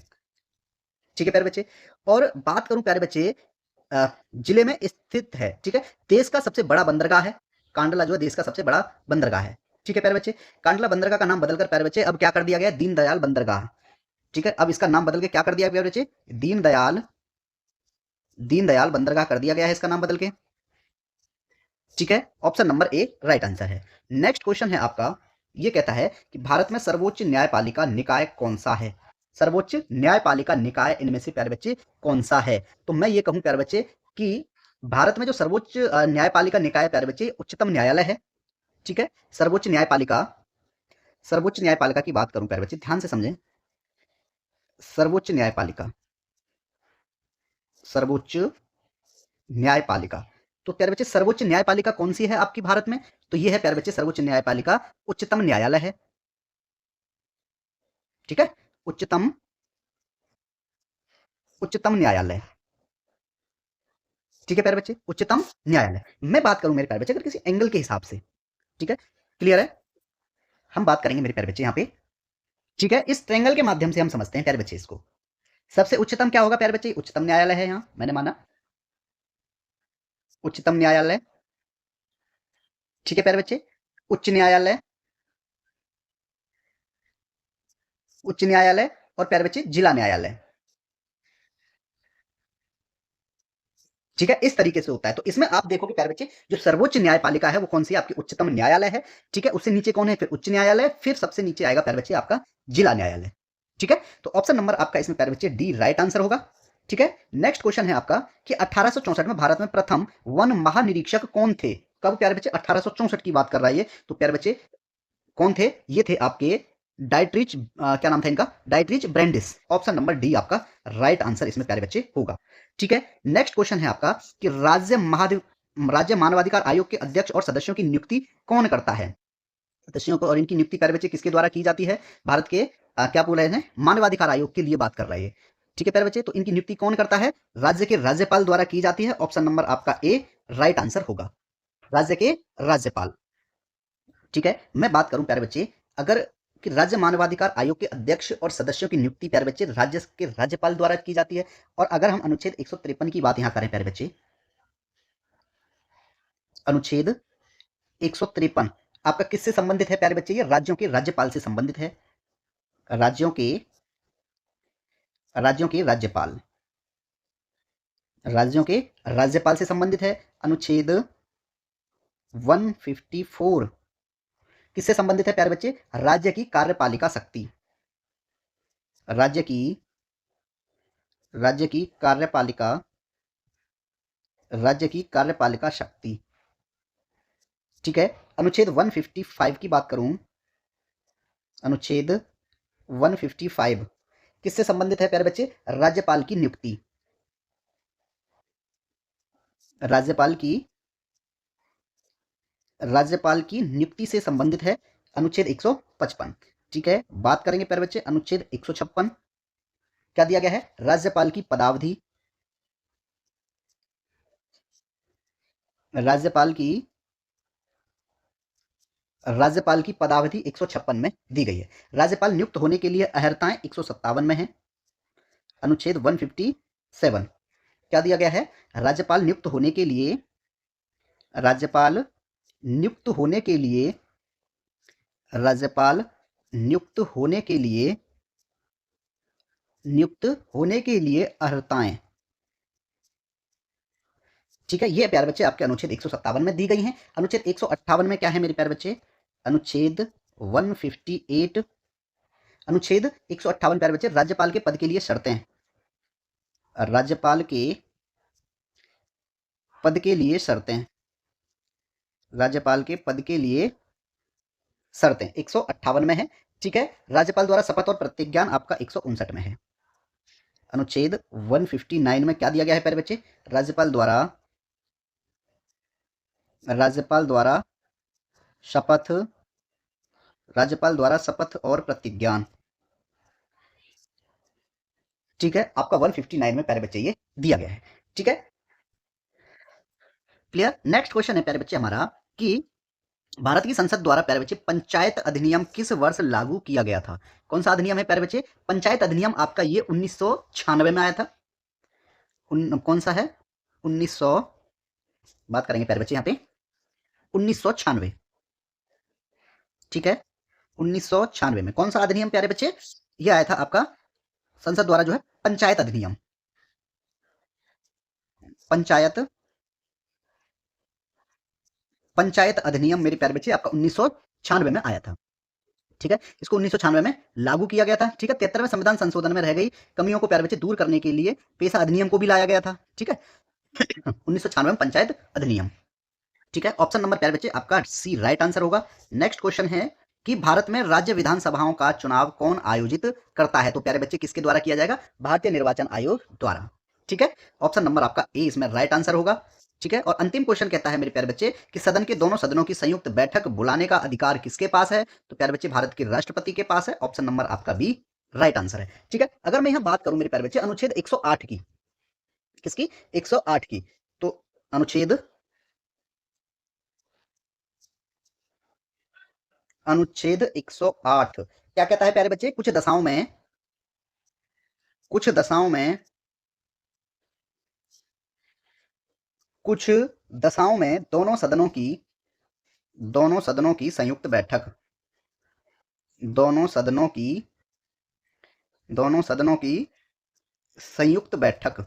ठीक है प्यारे बच्चे, और बात करूं प्यारे बच्चे जिले में स्थित है। ठीक है, देश का सबसे बड़ा बंदरगाह है कांडला, जो है देश का सबसे बड़ा बंदरगाह है। ठीक है प्यारे बच्चे, कांडला बंदरगाह का नाम बदलकर प्यारे बच्चे अब क्या कर दिया गया, दीनदयाल बंदरगाह। ठीक है, अब इसका नाम बदल के क्या कर दिया प्यारे बच्चे, दीनदयाल बंदरगाह कर दिया गया है इसका नाम बदल के। ठीक है, option number A right answer है। नेक्स्ट क्वेश्चन है आपका, ये कहता है कि भारत में सर्वोच्च न्यायपालिका निकाय कौन सा है, सर्वोच्च न्यायपालिका निकाय इनमें से प्यारे बच्चे कौन सा है, तो मैं ये कहूं प्यारे बच्चे कि भारत में जो सर्वोच्च न्यायपालिका निकाय प्यारे बच्चे उच्चतम न्यायालय है। ठीक है, सर्वोच्च न्यायपालिका की बात करूं प्यारे बच्चे, ध्यान से समझें, सर्वोच्च न्यायपालिका, सर्वोच्च न्यायपालिका, तो प्यारे बच्चे सर्वोच्च न्यायपालिका कौन सी है आपकी भारत में, तो ये है प्यारे बच्चे सर्वोच्च न्यायपालिका उच्चतम न्यायालय है। ठीक है, उच्चतम उच्चतम न्यायालय। ठीक है प्यारे बच्चे, उच्चतम न्यायालय। मैं बात करूं मेरे प्यारे बच्चे अगर किसी एंगल के हिसाब से, ठीक है क्लियर है, हम बात करेंगे मेरे प्यारे बच्चे यहाँ पे। ठीक है, इस ट्रेंगल के माध्यम से हम समझते हैं प्यारे बच्चे इसको, सबसे उच्चतम क्या होगा प्यारे बच्चे, उच्चतम न्यायालय है, यहाँ मैंने माना उच्चतम न्यायालय। ठीक है प्यारे बच्चे, उच्च न्यायालय, उच्च न्यायालय और प्यारे बच्चे जिला न्यायालय। ठीक है, इस तरीके से होता है। तो इसमें आप देखोगे प्यारे बच्चे जो सर्वोच्च न्यायपालिका है वो कौन सी है, आपकी उच्चतम न्यायालय है। ठीक है, उससे नीचे कौन है, फिर उच्च न्यायालय, फिर सबसे नीचे आएगा प्यारे बच्चे आपका जिला न्यायालय। ठीक है, तो ऑप्शन नंबर आपका इसमें प्यारे बच्चे डी राइट आंसर होगा। ठीक है, नेक्स्ट क्वेश्चन है आपका कि 1864 में भारत में प्रथम वन महानिरीक्षक कौन थे, कब प्यारे बच्चे, 1864 की बात कर रहा है ये, तो प्यारे बच्चे कौन थे, ये थे आपके डाइट्रिच क्या नाम था इनका, डाइट्रिच ब्रेंडिस। ऑप्शन नंबर डी आपका राइट आंसर इसमें प्यारे बच्चे होगा। ठीक है, नेक्स्ट क्वेश्चन है आपका कि राज्य मानवाधिकार आयोग के अध्यक्ष और सदस्यों की नियुक्ति कौन करता है? सदस्यों को और इनकी नियुक्ति प्यारे बच्चे किसके द्वारा की जाती है? भारत के क्या बोल रहे हैं, मानवाधिकार आयोग के लिए बात कर रहे हैं। ठीक है प्यारे बच्चे, तो इनकी नियुक्ति कौन करता है? राज्य के राज्यपाल द्वारा की जाती है। ऑप्शन नंबर आपका ए राइट आंसर होगा, राज्य के राज्यपाल। ठीक है, मैं बात करूं प्यारे बच्चे, अगर कि राज्य मानवाधिकार आयोग के अध्यक्ष और सदस्यों की नियुक्ति प्यारे बच्चे राज्य के राज्यपाल द्वारा की जाती है। और अगर हम अनुच्छेद 153 की बात यहां करें प्यारे बच्चे, अनुच्छेद 153 आपका किससे संबंधित है प्यारे बच्चे? ये राज्यों के राज्यपाल से संबंधित है। राज्यों के राज्यपाल, राज्यों के राज्यपाल से संबंधित है। अनुच्छेद 154 किससे संबंधित है प्यारे बच्चे? राज्य की कार्यपालिका शक्ति, राज्य की कार्यपालिका, राज्य की कार्यपालिका शक्ति। ठीक है, अनुच्छेद 155 की बात करूं, अनुच्छेद 155 किससे संबंधित है प्यारे बच्चे? राज्यपाल की नियुक्ति, राज्यपाल की नियुक्ति से संबंधित है। अनुच्छेद 155। ठीक है, बात करेंगे प्यारे बच्चे अनुच्छेद 156 क्या दिया गया है? राज्यपाल की पदावधि, राज्यपाल की पदावधि 156 में दी गई है। राज्यपाल नियुक्त होने के लिए अहर्ताएं 157 में है। अनुच्छेद 157 क्या दिया गया है? राज्यपाल नियुक्त होने के लिए, राज्यपाल नियुक्त होने के लिए, राज्यपाल नियुक्त होने के लिए, नियुक्त होने के लिए अहर्ताएं। ठीक है, ये प्यारे बच्चे आपके अनुच्छेद 157 में दी गई हैं। अनुच्छेद 158 में क्या है मेरे प्यारे बच्चे? अनुच्छेद 158, अनुच्छेद 158 प्यारे बच्चे राज्यपाल के पद के लिए शर्तें, राज्यपाल के पद के लिए शर्तें, राज्यपाल के पद के लिए शर्तें 158 में है। ठीक है, राज्यपाल द्वारा शपथ और प्रतिज्ञान आपका 159 में है। अनुच्छेद 159 में क्या दिया गया है प्यारे बच्चे? राज्यपाल द्वारा शपथ, राज्यपाल द्वारा शपथ और प्रतिज्ञान। ठीक है, आपका 159 में प्यारे बच्चे ये दिया गया है। ठीक है, क्लियर। नेक्स्ट क्वेश्चन है प्यारे बच्चे हमारा कि भारत की संसद द्वारा प्यारे बच्चे पंचायत अधिनियम किस वर्ष लागू किया गया था? कौन सा अधिनियम है प्यारे बच्चे? पंचायत अधिनियम आपका ये 1996 में आया था। कौन सा है? 1900, बात करेंगे प्यारे बच्चे यहाँ पे 1996। ठीक है, 1996 में कौन सा अधिनियम प्यारे बच्चे? ये आया था आपका संसद द्वारा जो है पंचायत अधिनियम, पंचायत अधिनियम मेरे प्यारे बच्चे आपका 1996 में आया था। ठीक है, इसको 1996 में लागू किया गया था। ठीक है, 73वें संविधान संशोधन में रह गई कमियों को प्यारे बच्चे दूर करने के लिए पेशा अधिनियम को भी लाया गया था। ठीक है, 1996 में पंचायत अधिनियम। ठीक है, ऑप्शन नंबर प्यारे बच्चे आपका सी राइट आंसर होगा। नेक्स्ट क्वेश्चन है कि भारत में राज्य विधानसभाओं का चुनाव कौन आयोजित करता है? तो प्यारे बच्चे किसके द्वारा किया जाएगा? भारतीय निर्वाचन आयोग द्वारा। ठीक है, ऑप्शन नंबर आपका ए इसमें राइट आंसर होगा। ठीक है, और अंतिम क्वेश्चन कहता है मेरे प्यारे बच्चे कि सदन के दोनों सदनों की संयुक्त बैठक बुलाने का अधिकार किसके पास है? तो प्यारे बच्चे भारत के राष्ट्रपति के पास है। ऑप्शन नंबर आपका बी राइट आंसर है। ठीक है, अगर मैं यहां बात करूं मेरे प्यारे बच्चे अनुच्छेद 108 की, किसकी? 108 की, तो अनुच्छेद 108 क्या कहता है प्यारे बच्चे? कुछ दशाओं में, कुछ दशाओं में, कुछ दशाओं में दोनों सदनों की संयुक्त बैठक, दोनों सदनों की, दोनों सदनों की संयुक्त बैठक।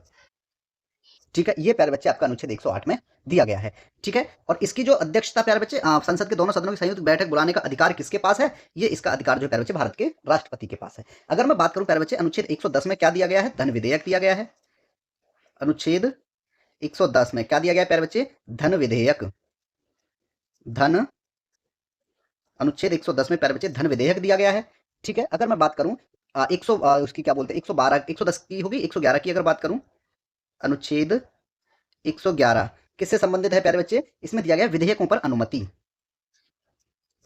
ठीक है, ये प्यारे बच्चे आपका अनुच्छेद 108 में दिया गया है। ठीक है, और इसकी जो अध्यक्षता प्यारे बच्चे संसद के दोनों सदनों की संयुक्त बैठक बुलाने का अधिकार किसके पास है? ये इसका अधिकार जो प्यारे बच्चे भारत के राष्ट्रपति के पास है। अगर मैं बात करूं प्यारे बच्चे अनुच्छेद 110 में क्या दिया गया है? धन विधेयक दिया गया है। अनुच्छेद 110 में क्या दिया गया है प्यारे बच्चे? धन विधेयक, धन, अनुच्छेद 110 में प्यारे बच्चे धन विधेयक दिया गया है। ठीक है। अगर मैं बात करूं 100 उसकी क्या बोलते हैं 112 110 की होगी, 111 की अगर बात करूं, अनुच्छेद 111 किससे संबंधित है प्यारे बच्चे? इसमें दिया गया विधेयकों पर अनुमति,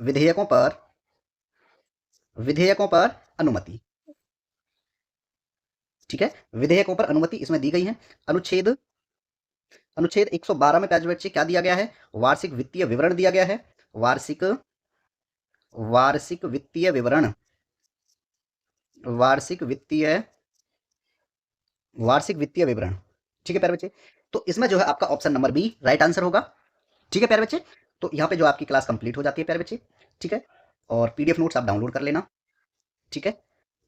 विधेयकों पर, विधेयकों पर अनुमति। ठीक है, विधेयकों पर अनुमति इसमें दी गई है। अनुच्छेद अनुच्छेद 112 में प्यारे बच्चे क्या दिया गया है? वार्षिक वित्तीय विवरण दिया गया है। वार्षिक वार्षिक वित्तीय विवरण, वार्षिक वित्तीय वार्षिक वित्तीय विवरण। ठीक है प्यारे बच्चे, तो इसमें जो है आपका option number B right answer होगा। ठीक है प्यारे बच्चे, तो यहाँ पे जो आपकी क्लास कंप्लीट हो जाती है प्यारे बच्चे। ठीक है, और पीडीएफ नोट्स आप डाउनलोड कर लेना। ठीक है,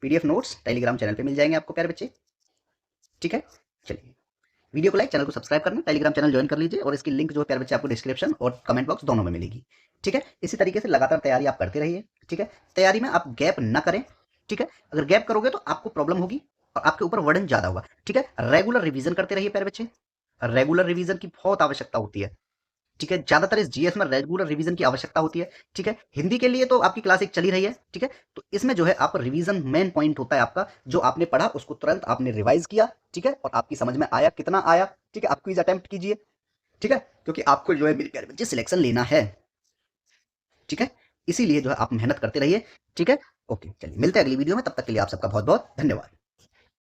पीडीएफ नोट्स टेलीग्राम चैनल पे मिल जाएंगे आपको प्यारे बच्चे। ठीक है, चलिए वीडियो को लाइक, चैनल को सब्सक्राइब करना, टेलीग्राम चैनल ज्वाइन कर लीजिए और इसकी लिंक जो है प्यारे बच्चे आपको डिस्क्रिप्शन और कमेंट बॉक्स दोनों में मिलेगी। ठीक है, इसी तरीके से लगातार तैयारी आप करते रहिए। ठीक है, तैयारी में आप गैप ना करें। ठीक है, अगर गैप करोगे तो आपको प्रॉब्लम होगी और आपके ऊपर वर्डन ज्यादा होगा। ठीक है, रेगुलर रिवीजन करते रहिए प्यारे बच्चे, रेगुलर रिवीजन की बहुत आवश्यकता होती है। ठीक है, ज्यादातर इस जीएस में रेगुलर रिवीजन की आवश्यकता होती है। ठीक है, हिंदी के लिए तो आपकी क्लास एक चली रही है। ठीक है, तो इसमें जो है आप रिवीजन मेन पॉइंट होता है आपका, जो आपने पढ़ा उसको तुरंत आपने रिवाइज किया। ठीक है, और आपकी समझ में आया, कितना आया। ठीक है, आप क्विज अटेम्प्ट कीजिए। ठीक है, क्योंकि आपको जो है मेरे प्यारे बच्चे सिलेक्शन लेना है। ठीक है, इसीलिए जो है आप मेहनत करते रहिए। ठीक है, ओके, चलिए मिलते हैं अगली वीडियो में, तब तक के लिए आप सबका बहुत बहुत धन्यवाद।